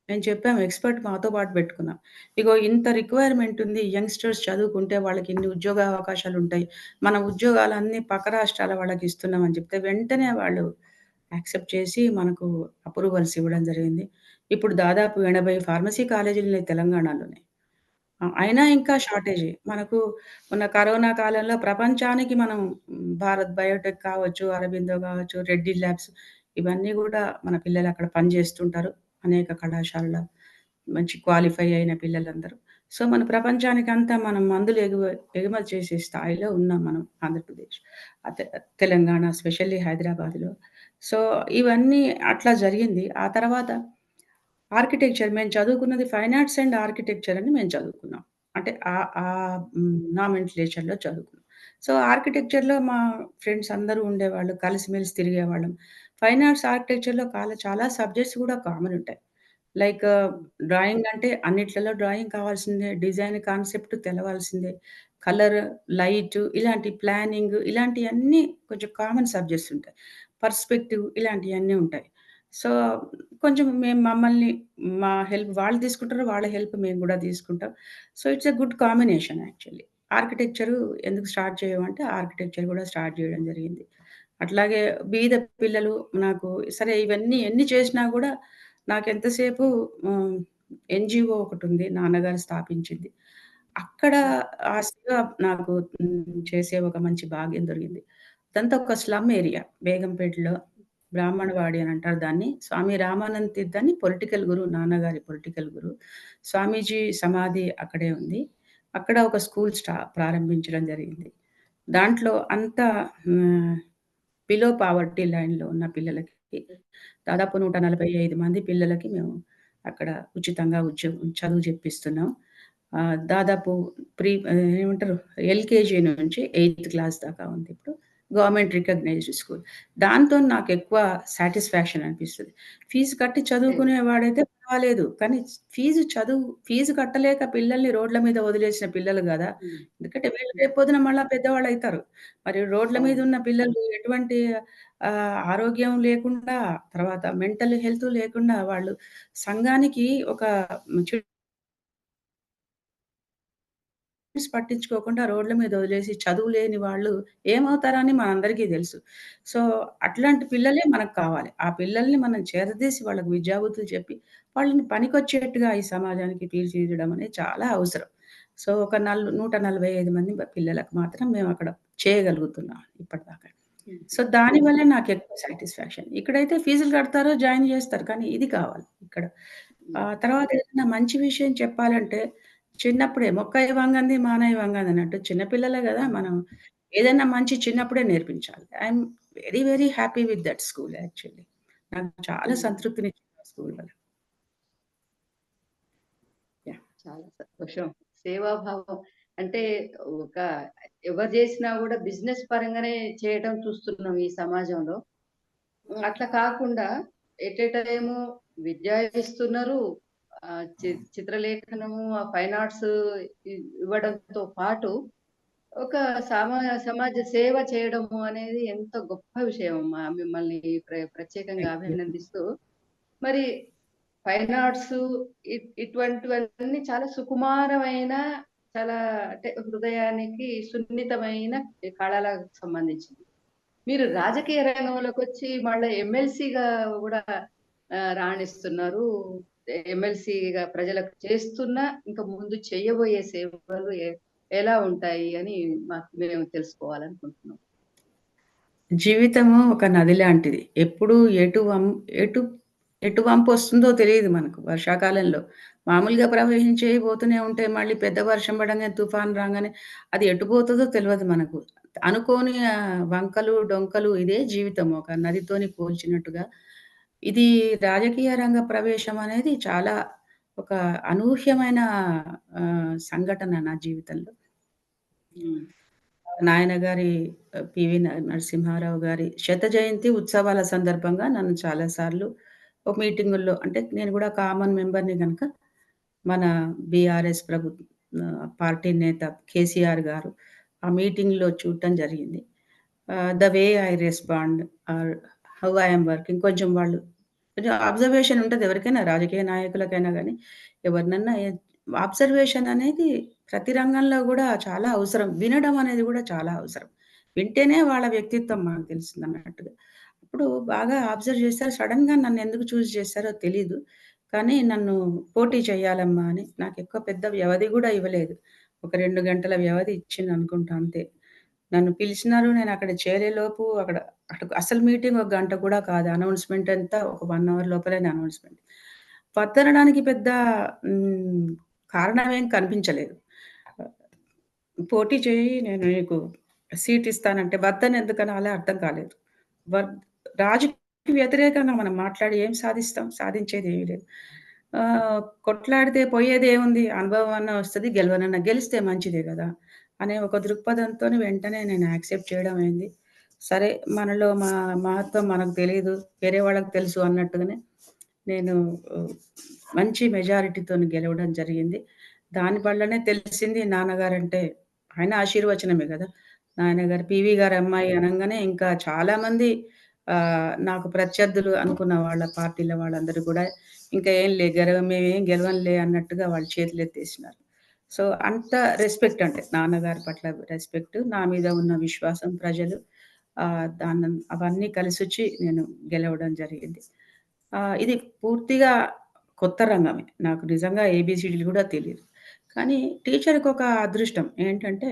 మేము చెప్పాము ఎక్స్‌పర్ట్ మాతో పాటు పెట్టుకున్నాం. ఇగో ఇంత రిక్వైర్‌మెంట్ ఉంది. యంగ్‌స్టర్స్ చదువుకుంటే వాళ్ళకి ఇన్ని ఉద్యోగ అవకాశాలుంటాయి. మన ఉద్యోగాలన్నీ పక్క రాష్ట్రాల వాళ్ళకి ఇస్తున్నాం అని చెప్తే వెంటనే వాళ్ళు యాక్సెప్ట్ చేసి మనకు అప్రూవల్స్ ఇవ్వడం జరిగింది. ఇప్పుడు దాదాపు 80 ఫార్మసీ కాలేజీలున్నాయి తెలంగాణలోనే. అయినా ఇంకా షార్టేజే. మనకు మొన్న కరోనా కాలంలో ప్రపంచానికి మనం భారత్ బయోటెక్ కావచ్చు, అరబిందో కావచ్చు, రెడ్డి ల్యాబ్స్ ఇవన్నీ గూడా మన పిల్లలు అక్కడ పని జేస్తుంటారు. అనేక కళాశాలలో మంచి క్వాలిఫై అయిన పిల్లలందరూ. సో, మన ప్రపంచానికంతా మనం మందులు ఎగుమతి చేసే స్థాయిలో ఉన్నాం మనం ఆంధ్రప్రదేశ్. తెలంగాణ ఎస్పెషల్లీ హైదరాబాద్‌లో. సో, ఇవన్నీ అట్లా జరిగింది. ఆ తర్వాత ఆర్కిటెక్చర్ మేము చదువుకున్నది ఫైన్ ఆర్ట్స్ అండ్ ఆర్కిటెక్చర్ అని మేము చదువుకున్నాం. అంటే నామెన్క్లేచర్‌లో చదువుకున్నాం. సో, ఆర్కిటెక్చర్‌లో మా ఫ్రెండ్స్ అందరూ ఉండేవాళ్ళు. కలిసిమెలిసి తిరిగేవాళ్ళం. ఫైన్ ఆర్ట్స్, ఆర్కిటెక్చర్‌లో చాలా సబ్జెక్ట్స్ గూడా కామన్ ఉంటాయి. లైక్ హ్మ్. డ్రాయింగ్ అంటే అన్నిట్లలో డ్రాయింగ్ కావాల్సిందే. డిజైన్ కాన్సెప్ట్ తెలవాల్సిందే. కలర్, లైట్ ఇలాంటి ప్లానింగ్ ఇలాంటియన్నీ కొంచెం కామన్ సబ్జెక్ట్స్ ఉంటాయి. పర్స్పెక్టివ్ ఇలాంటియన్నీ ఉంటాయి. సో, కొంచెం మమ్మల్ని మా హెల్ప్ వాళ్ళు తీసుకుంటారు. వాళ్ళ హెల్ప్ మేము గూడా తీసుకుంటాం. So, it's a good combination actually. Architecture ఎందుకు స్టార్ట్ చేయమంటే, ఆర్కిటెక్చర్ గూడా స్టార్ట్ జేయడం జరిగింది. అట్లాగే బీద పిల్లలు నాకు సరే ఇవన్నీ ఎన్ని చేసినా గూడా నాకెంతసేపు హ్మ్, ఎన్‌జీఓ ఒకటుంది. నాన్నగారు స్థాపించింది. అక్కడ హ్మ్. ఆ సేవ నాకు చేసే ఒక మంచి భాగ్యం దొరికింది. అదంతా ఒక స్లమ్ ఏరియా బేగంపేటలో బ్రాహ్మణవాడి అని అంటారు దాన్ని. స్వామి రామానంద్ తీర్థ్ అని పొలిటికల్ గురువు, నాన్నగారి పొలిటికల్ గురువు. స్వామీజీ సమాధి అక్కడే ఉంది. అక్కడ ఒక స్కూల్ ప్రారంభించడం జరిగింది. దాంట్లో అంతా హ్మ్, బిలో పావర్టీ లైన్‌లో ఉన్న పిల్లలకి దాదాపు 145 మంది పిల్లలకి మేము అక్కడ ఉచితంగా చదువు చెప్పిస్తున్నాం. దాదాపు ఏమంటారు ఎల్‌కేజీ నుంచి ఎయిత్ క్లాస్ దాకా ఉంది ఇప్పుడు. Government recognised school. దాంతో నాకెక్కువ సాటిస్ఫాక్షన్ అనిపిస్తది. ఫీజు కట్టి ఓకే. చదువుకునేవాడైతే పర్వాలేదు. కానీ ఫీజు కట్టలేక పిల్లల్ని రోడ్ల మీద వదిలేసిన పిల్లలు గదా! హ్మ్. ఎందుకంటే వీళ్ళు హ్మ్. రేపొద్దున మళ్ళా పెద్దవాళ్ళైతారు. మరి రోడ్ల మీద అవును. ఉన్న పిల్లలు ఎటువంటి ఆరోగ్యం లేకుండా, తర్వాత మెంటల్ హెల్త్ లేకుండా వాళ్ళు సంఘానికి ఒక పట్టించుకోకుండా రోడ్ల మీద వదిలేసి చదువు లేని వాళ్ళు ఏమవుతారని మనందరికీ తెలుసు. సో, అట్లాంటి పిల్లలే మనకు కావాలి. ఆ పిల్లల్ని మనం చేరదీసి వాళ్ళకి విద్యాబుద్ధులు చెప్పి, వాళ్ళని పనికొచ్చేట్టుగా ఈ సమాజానికి తీర్చిదిద్దడం అనేది చాలా అవసరం. సో, ఒక 145 మంది పిల్లలకు మాత్రం మేమక్కడ చేయగలుగుతున్నాం ఇప్పటిదాకా. హుహు. సో, దానివల్లే నాకెక్కువ సాటిస్ఫాక్షన్. ఇక్కడైతే ఫీజులు కడతారు, జాయిన్ జేస్తారు. కానీ ఇది కావాలి ఇక్కడ. హ్మ్. తర్వాత ఏదైనా మంచి విషయం చెప్పాలంటే, చిన్నప్పుడే "మొక్కై వంగంది మానై వంగంది" అన్నట్టు చిన్న పిల్లలే గదా! అవును. మనం ఏదైనా మంచి చిన్నప్పుడే నేర్పించాలి. I'm very happy with that school actually. నాకు చాలా హ్మ్. సంతృప్తినిచ్చింది ఆ స్కూల్ వల్ల. యాహ్! చాలా సంతోషం. సేవాభావం అంటే ఒక ఎవరు జేసినా గూడా బిజినెస్ పరంగానే చేయటం చూస్తున్నాం ఈ సమాజంలో. అట్లా కాకుండా ఎట్ ఎ టైము విద్య ఇస్తున్నారు. చిత్రలేఖనము, ఆ ఫైన్ ఆర్ట్స్ ఇవ్వడంతో పాటు ఒక సమాజ సేవ చేయడము అనేది ఎంతో గొప్ప విషయం అమ్మా. మిమ్మల్ని ప్రత్యేకంగా థాంక్ యూ. అభినందిస్తూ మరి ఫైన్ ఆర్ట్స్ ఇటువంటివన్నీ చాలా సుకుమారమైన, చాలా అంటే హృదయానికి సున్నితమైన కళలకు సంబంధించింది. మీరు రాజకీయ రంగంలోకొచ్చి మళ్ళా ఎమ్మెల్సీగా గూడా రాణిస్తున్నారు. ఎమ్మెల్సీగా ప్రజలకు చేస్తున్నా, ఇంకా ముందు చేయబోయే సేవలు ఎలా ఉంటాయి అని మేము తెలుసుకోవాలనుకుంటున్నాం. జీవితము ఒక నది లాంటిది. ఎప్పుడు ఎటు ఎటు వంపొస్తుందో తెలీదు మనకు వర్షాకాలంలో. మామూలుగా ప్రవహించేవి పోతూనే ఉంటాయి. మళ్ళీ పెద్ద వర్షం పడంగానే, తుఫాను రాంగానే అది ఎటు పోతదో తెలవదు మనకు. అనుకోని వంకలు, డొంకలు ఇదే జీవితం ఒక నదితోని పోల్చినట్టుగా. ఇది రాజకీయ రంగ ప్రవేశం అనేది చాలా ఒక అనూహ్యమైన సంఘటన నా జీవితంలో. హ్మ్. నాయన గారి పివి నరసింహారావు గారి శత జయంతి ఉత్సవాల సందర్భంగా నన్ను చాలా సార్లు మీటింగుల్లో అంటే నేను గూడా కామన్ మెంబర్‌ని గనక మన బీఆర్ఎస్ పార్టీ నేత కేసీఆర్ గారు ఆ మీటింగ్‌లో చూడటం జరిగింది. The way I respond or how I am working కొంచెం వాళ్ళు కొంచెం అబ్జర్వేషన్ ఉంటది ఎవరికైనా రాజకీయ నాయకులకైనా గానీ, ఎవరినన్నా అబ్జర్వేషన్ అనేది ప్రతి రంగంలో గూడా చాలా అవసరం. వినడం అనేది గూడా చాలా అవసరం. వింటేనే వాళ్ళ వ్యక్తిత్వం మనకు తెలుస్తుందన్నట్టుగా. అప్పుడు బాగా అబ్జర్వ్ చేశారు. సడెన్‌గా నన్నెందుకు చేశారో తెలీదు. కానీ నన్ను పోటీ చేయాలమ్మా అని నాకెక్కువ పెద్ద వ్యవధి గూడా ఇవ్వలేదు. ఒక 2 గంటల వ్యవధి ఇచ్చిందనుకుంటా అంతే. నన్ను పిలిచినారు. నేనక్కడ చేరేలోపు అక్కడ అసలు మీటింగ్ ఒక గంట కూడా కాదు. అనౌన్స్‌మెంట్ అంతా ఒక 1 అవర్ లోపలనే అనౌన్స్‌మెంట్. వద్దనడానికి పెద్ద హ్మ్, కారణమేం కనిపించలేదు. పోటీ చేయి నేను నీకు సీట్ ఇస్తానంటే వద్దని ఎందుకనాలో అర్థం కాలేదు. వద్ రాజుకి వ్యతిరేకంగా మనం మాట్లాడి ఏం సాధిస్తాం? సాధించేదేమీ లేదు. కొట్లాడితే పోయేదేముంది? అనుభవం అన్నా వస్తది. గెలవనన్నా గెలిస్తే మంచిదే గదా! అనే ఒక దృక్పథంతోని వెంటనే నేను యాక్సెప్ట్ చేయడం అయింది. సరే మనలో మహత్వం మనకు తెలీదు. వేరే వాళ్ళకి తెలుసు అన్నట్టుగానే నేను ఆహ్, మంచి మెజారిటీతోని గెలవడం జరిగింది. దాని వల్లనే తెలిసింది నాన్నగారంటే ఆయన ఆశీర్వచనమే గదా! నాయనగారు పీవీ గారి అమ్మాయి అనంగానే ఇంకా చాలామంది నాకు ప్రత్యర్థులు అనుకున్న వాళ్ళ పార్టీల వాళ్ళందరూ గూడా ఇంకా ఏం లే మేమేం గెలవంలే అన్నట్టుగా వాళ్ళు చేతులెత్తేసినారు. సో, అంత రెస్పెక్ట్ అంటే నాన్నగారి పట్ల రెస్పెక్ట్, నా మీద ఉన్న విశ్వాసం ప్రజలు అవన్నీ కలిసొచ్చి నేను గెలవడం జరిగింది. ఇది పూర్తిగా కొత్త రంగమే. నాకు నిజంగా ఏబీసీడీలు గూడా తెలీదు. కానీ టీచర్‌కొక అదృష్టం ఏంటంటే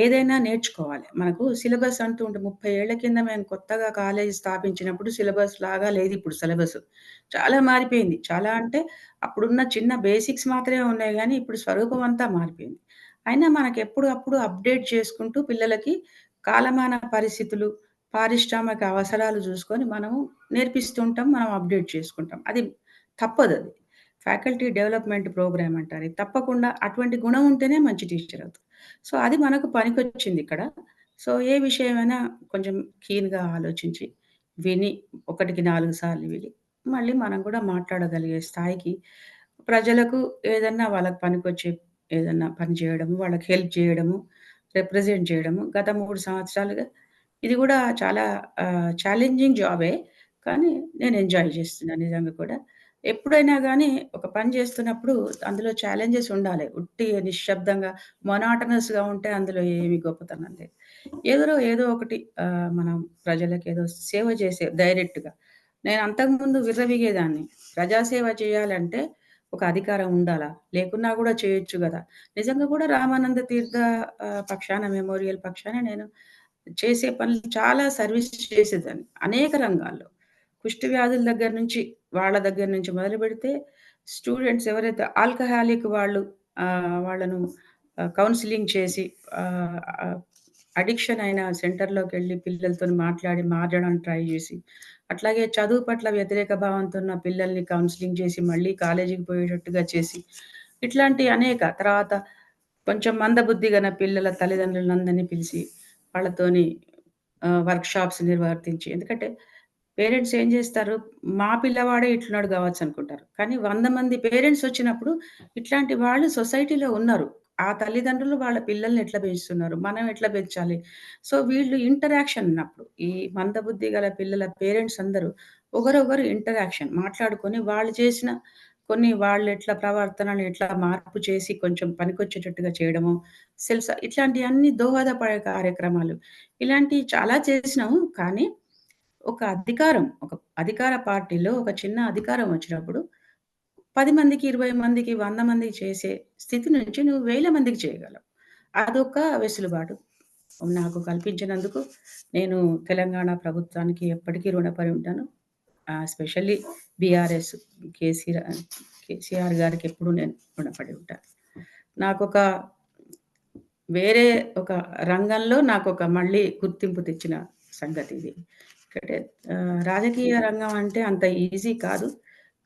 ఏదైనా నేర్చుకోవాలి. మనకు సిలబస్ అంటూ ఉంటే 30 ఏళ్ల కింద మేము కొత్తగా కాలేజీ స్థాపించినప్పుడు సిలబస్ లాగా లేదిప్పుడు సిలబసు. చాలా మారిపోయింది. చాలా అంటే అప్పుడున్న చిన్న బేసిక్స్ మాత్రమే ఉన్నాయి గానీ, ఇప్పుడు స్వరూపం అంతా మారిపోయింది. అయినా మనకెప్పుడు అప్పుడు అప్‌డేట్ చేసుకుంటూ పిల్లలకి కాలమాన పరిస్థితులు, పారిశ్రామిక అవసరాలు జూసుకొని మనము నేర్పిస్తుంటాం. మనం అప్‌డేట్ చేసుకుంటాం. అది తప్పదది. ఫ్యాకల్టీ డెవలప్‌మెంట్ ప్రోగ్రామ్ అంటారు. ఇది తప్పకుండా అటువంటి గుణం ఉంటేనే మంచి టీచర్ అవుతారు. సో, అది మనకు పనికొచ్చిందిక్కడ. సో, ఏ విషయమైనా కొంచెం కీన్‌గా ఆలోచించి, విని, ఒకటికి 4 సార్లు విని, మళ్ళీ మనం కూడా మాట్లాడగలిగే స్థాయికి ప్రజలకు ఏదన్నా వాళ్ళకి పనికొచ్చే ఏదన్నా పని చేయడము, వాళ్ళకి హెల్ప్ చేయడము, రిప్రజెంట్ చేయడము. గత 3 సంవత్సరాలుగా ఇది కూడా చాలా ఛాలెంజింగ్ జాబే. కానీ నేను ఎంజాయ్ చేస్తున్నాను నిజంగా కూడా. ఎప్పుడైనా గానీ ఒక పని చేస్తున్నప్పుడు అందులో ఛాలెంజెస్ ఉండాలి. ఉట్టి నిశ్శబ్దంగా మొనాటనస్‌గా ఉంటే అందులో ఏమి గొప్పతనం లేదు. ఏదో ఒకటి మనం ప్రజలకేదో సేవ చేసే డైరెక్ట్‌గా. నేను అంతకుముందు విర్రవీగేదాన్ని. ప్రజాసేవ చేయాలంటే ఒక అధికారం ఉండాలా? లేకున్నా గూడా చేయొచ్చు గదా! నిజంగా కూడా రామానంద తీర్థ పక్షాన మెమోరియల్ పక్షాన నేను చేసే పనులు చాలా సర్వీస్ చేసేదాన్ని. అనేక రంగాల్లో. కుష్టు వ్యాధుల దగ్గర నుంచి, వాళ్ళ దగ్గర నుంచి మొదలుపెడితే స్టూడెంట్స్ ఎవరైతే ఆల్కహాలిక్ వాళ్ళు వాళ్ళను కౌన్సెలింగ్ చేసి ఆహ్, ఆహ్, అడిక్షన్ అయిన సెంటర్‌లోకెళ్ళి పిల్లలతోని మాట్లాడి మారడానికి ట్రై జేసి, అట్లాగే చదువు పట్ల వ్యతిరేక భావంతో ఉన్న పిల్లల్ని కౌన్సెలింగ్ చేసి, మళ్ళీ కాలేజీకి పోయేటట్టుగా చేసి, ఇట్లాంటి అనేక తర్వాత కొంచెం మందబుద్ధి గల పిల్లల తల్లిదండ్రులందరిని పిలిసి, వాళ్ళతోని వర్క్‌షాప్స్ నిర్వర్తించి ఎందుకంటే పేరెంట్స్ ఏం జేస్తారు, మా పిల్లవాడే ఇట్లున్నాడు గావచ్చనుకుంటారు. కానీ 100 మంది పేరెంట్స్ ఒచ్చినప్పుడు ఇట్లాంటి వాళ్ళు సొసైటీలో ఉన్నారు. ఆ తల్లిదండ్రులు వాళ్ళ పిల్లల్ని ఎట్లా పెంచుతున్నారు? మనం ఎట్లా పెంచాలి? సో, వీళ్ళు ఇంటరాక్షన్ ఉన్నప్పుడు ఈ మందబుద్ధి గల పిల్లల పేరెంట్స్ అందరూ ఒకరొకరు ఇంటరాక్షన్ మాట్లాడుకొని వాళ్ళు చేసిన కొన్ని వాళ్ళెట్లా ప్రవర్తనను ఎట్లా మార్పు చేసి కొంచెం పనికొచ్చేటట్టుగా చేయడము, ఇట్లాంటియన్నీ దోహదపడే కార్యక్రమాలు. ఇలాంటియి చాలా చేసినాము. కానీ ఒక అధికార పార్టీలో ఒక చిన్న అధికారం వచ్చినప్పుడు 10 మందికి, 20 మందికి, 100 మందికి చేసే స్థితి నుంచి నువ్వు వేల మందికి చేయగలవు. అదొక వెసులుబాటు నాకు కల్పించినందుకు నేను తెలంగాణ ప్రభుత్వానికి ఎప్పటికీ రుణపడి ఉంటాను. ఎస్పెషల్లీ బీఆర్ఎస్ కేసీఆర్ కేసీఆర్ గారికి ఎప్పుడు నేను రుణపడి ఉంటాను. నాకొక వేరే ఒక రంగంలో నాకొక మళ్ళీ గుర్తింపు తెచ్చిన సంగతి ఇది. అంటే రాజకీయ రంగం అంటే అంత ఈజీ కాదు.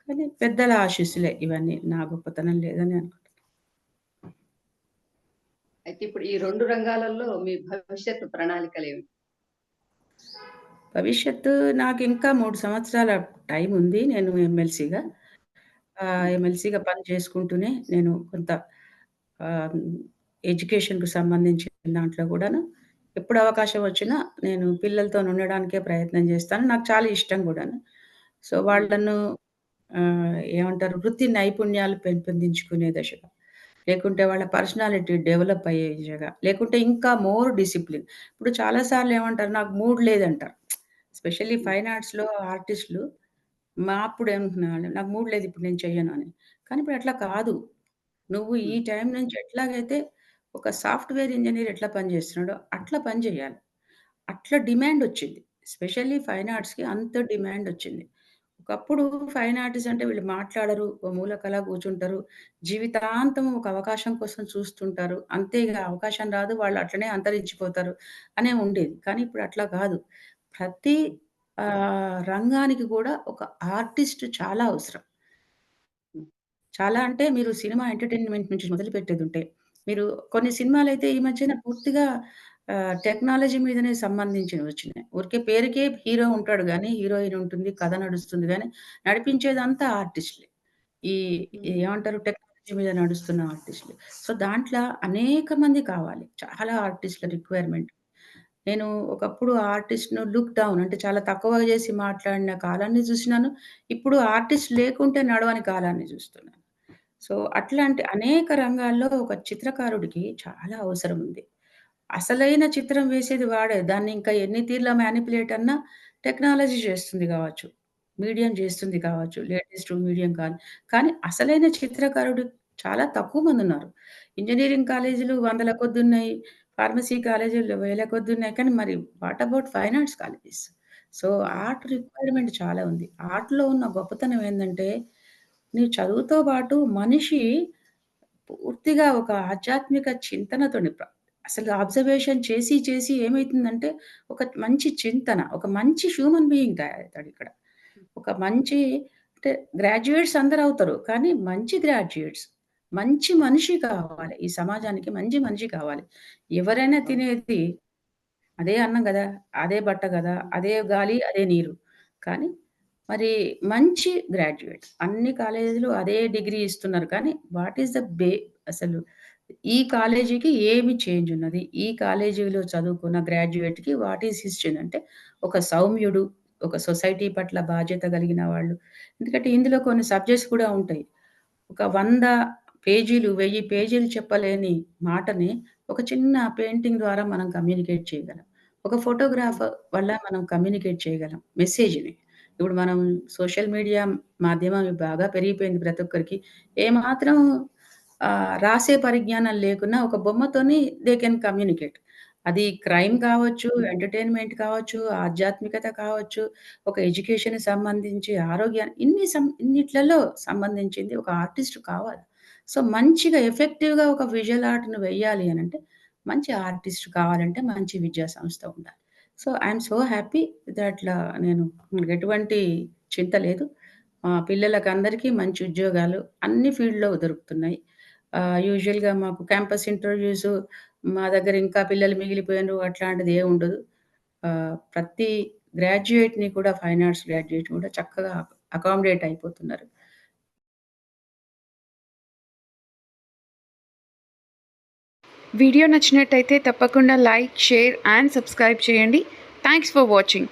కానీ పెద్దల ఆశీస్సులే ఇవన్నీ. నా గొప్పతనం లేదని అనుకుంటున్నాను. అయితే ఇప్పుడు ఈ 2 రంగాలలో మీ భవిష్యత్తు ప్రణాళికలేమిటి? భవిష్యత్తు నాకింకా 3 సంవత్సరాల టైముంది. నేను ఎమ్మెల్సీగా. హ్మ్. ఎమ్మెల్సీగా పని చేసుకుంటూనే నేను కొంత ఆహ్, ఎడ్యుకేషన్‌కి సంబంధించిన దాంట్లో గూడాను ఎప్పుడు అవకాశం వచ్చినా నేను పిల్లలతోని ఉండడానికే ప్రయత్నం జేస్తాను. నాకు చాలా ఇష్టం గూడాను. సో, హ్మ్. వాళ్ళను ఏమంటారు వృత్తి నైపుణ్యాలు పెంపొందించుకునే దశగా, లేకుంటే వాళ్ళ పర్సనాలిటీ డెవలప్ అయ్యే దిశగా, లేకుంటే ఇంకా మోర్ డిసిప్లిన్. ఇప్పుడు చాలా సార్లు ఏమంటారు నాకు మూడ్ లేదంటారు. ఎస్పెషల్లీ హ్మ్. ఫైన్ ఆర్ట్స్‌లో ఆర్టిస్ట్‌లు మా అప్పుడేమనుకునేవాళ్ళు నాకు మూడ్ లేదు ఇప్పుడు నేను చెయ్యను అని. కానీ ఇప్పుడు అట్లా కాదు. నువ్వు ఈ హ్మ్. టైం నుంచి ఎట్లాగైతే ఒక సాఫ్ట్‌వేర్ ఇంజినీర్ ఎట్లా పని జేస్తున్నాడో అట్లా పని జేయాలి. అట్లా డిమాండొచ్చింది. స్పెషల్లీ ఫైన్ ఆర్ట్స్‌కి అంత డిమాండొచ్చింది. ఒకప్పుడు ఫైన్ ఆర్టిస్ట్ అంటే వీళ్ళు మాట్లాడరు. ఓ మూలకలా కూర్చుంటారు. జీవితాంతం ఒక అవకాశం కోసం చూస్తుంటారు. అంతే ఇగ అవకాశం రాదు. వాళ్ళు అట్లనే అంతరించిపోతారు అనే ఉండేది. కానీ ఇప్పుడు అట్లా కాదు. ప్రతి రంగానికి గూడా ఒక ఆర్టిస్ట్ చాలా అవసరం. హ్మ్. చాలా అంటే మీరు సినిమా ఎంటర్‌టైన్‌మెంట్ నుంచి మొదలుపెట్టేదుంటే, మీరు కొన్ని సినిమాలైతే ఈ మధ్యన పూర్తిగా టెక్నాలజీ మీదనే సంబంధించినవొచ్చినాయి. ఊరికే పేరుకే హీరో ఉంటాడు గానీ, హీరోయిన్ ఉంటుంది, కథ నడుస్తుంది గానీ, నడిపించేదంతా ఆర్టిస్ట్‌లే. ఈ హ్మ్. ఏమంటారు టెక్నాలజీ మీద నడుస్తున్న ఆర్టిస్ట్‌లే. సో, దాంట్ల అనేక మంది కావాలి. చాలా ఆర్టిస్ట్‌ల రిక్వైర్‌మెంట్. నేను ఒకప్పుడు ఆర్టిస్ట్‌ను లుక్ డౌన్ అంటే చాలా తక్కువగా జేసి మాట్లాడిన కాలాన్ని జూసినాను. ఇప్పుడు ఆర్టిస్ట్ లేకుంటే నడవని కాలాన్ని జూస్తున్నాను. సో, అట్లాంటి అనేక రంగాల్లో ఒక చిత్రకారుడికి చాలా అవసరం ఉంది. అసలైన చిత్రం వేసేది వాడే. దాన్ని ఇంకా ఎన్ని తీర్ల మ్యానిపులేట్ అన్నా టెక్నాలజీ చేస్తుంది గావచ్చు. మీడియం చేస్తుంది కావచ్చు. లేటెస్ట్ మీడియం కానీ అసలైన చిత్రకారుడు చాలా తక్కువ మందున్నారు. ఇంజినీరింగ్ కాలేజీలు వందల కొద్దున్నాయి. ఫార్మసీ కాలేజీలు వేల కొద్దున్నాయి. కానీ మరి what about fine arts colleges? So, హ్మ్. ఆర్ట్ రిక్వైర్‌మెంట్ చాలా ఉంది. ఆర్ట్‌లో ఉన్న గొప్పతనం ఏందంటే, నీ చదువుతో పాటు మనిషి పూర్తిగా ఒక ఆధ్యాత్మిక చింతనతోని అసలు అబ్జర్వేషన్ చేసి, చేసి ఏమైతుందంటే, ఒక మంచి చింతన, ఒక మంచి హ్యూమన్ బీయింగ్ తయారవుతాడిక్కడ. ఒక మంచి అంటే గ్రాడ్యుయేట్స్ అందరవుతారు. కానీ మంచి గ్రాడ్యుయేట్స్. మంచి మనిషి కావాలి. ఈ సమాజానికి మంచి మనిషి కావాలి. ఎవరైనా అవును. తినేది అదే అన్నం గదా! అదే బట్ట గదా! హ్మ్. అదే గాలి, అదే నీరు. కానీ మరి మంచి గ్రాడ్యుయేట్. అన్ని కాలేజీలు అదే డిగ్రీ ఇస్తున్నారు. కానీ వాట్ ఈస్ ద అసలు ఈ కాలేజీకి ఏమి చేంజ్ ఉన్నది? ఈ కాలేజీలో చదువుకున్న గ్రాడ్యుయేట్‌కి వాట్ ఈస్ హిస్ చేంజ్ అంటే ఒక సౌమ్యుడు, ఒక సొసైటీ పట్ల బాధ్యత కలిగిన వాళ్ళు. ఎందుకంటే ఇందులో కొన్ని సబ్జెక్ట్స్ కూడా ఉంటాయి. ఒక 100 పేజీలు, 1000 పేజీలు చెప్పలేని మాటని ఒక చిన్న పెయింటింగ్ ద్వారా మనం కమ్యూనికేట్ చేయగలం. ఒక ఫోటోగ్రాఫ్ హ్మ్. వల్ల మనం కమ్యూనికేట్ చేయగలం మెసేజ్‌ని. ఇప్పుడు మనం సోషల్ మీడియా మాధ్యమం బాగా పెరిగిపోయింది ప్రతి ఒక్కరికి. ఏమాత్రం రాసే పరిజ్ఞానం లేకున్నా ఒక బొమ్మతోని దే కెన్ కమ్యూనికేట్. అది క్రైమ్ హ్మ్. కావచ్చు, ఎంటర్‌టైన్‌మెంట్ కావచ్చు, ఆధ్యాత్మికత కావచ్చు, ఒక ఎడ్యుకేషన్‌కి సంబంధించి ఇన్నిట్లలో సంబంధించింది ఒక ఆర్టిస్ట్ కావాలి. సో, మంచిగా ఎఫెక్టివ్‌గా ఒక విజువల్ ఆర్ట్‌ని వెయ్యాలి అనంటే, మంచి ఆర్టిస్ట్ కావాలంటే మంచి విద్యా సంస్థ ఉండాలి. సో, ఐయామ్ సో హ్యాపీ అట్లా నేను ఎటువంటి చింత లేదు. మా పిల్లలకందరికీ మంచి ఉద్యోగాలు అన్ని ఫీల్డ్‌లో దొరుకుతున్నాయి. యూజువల్‌గా మాకు క్యాంపస్ ఇంటర్వ్యూస్ మా దగ్గర ఇంకా పిల్లలు మిగిలిపోయినరు అట్లాంటిది ఏమి ఉండదు. ప్రతి గ్రాడ్యుయేట్‌ని కూడా ఫైన్ ఆర్ట్స్ గ్రాడ్యుయేట్ కూడా చక్కగా అకామిడేట్ అయిపోతున్నారు. వీడియో నచ్చినట్టయితే తప్పకుండా లైక్, షేర్ అండ్ సబ్స్క్రైబ్ చేయండి. Thanks for watching.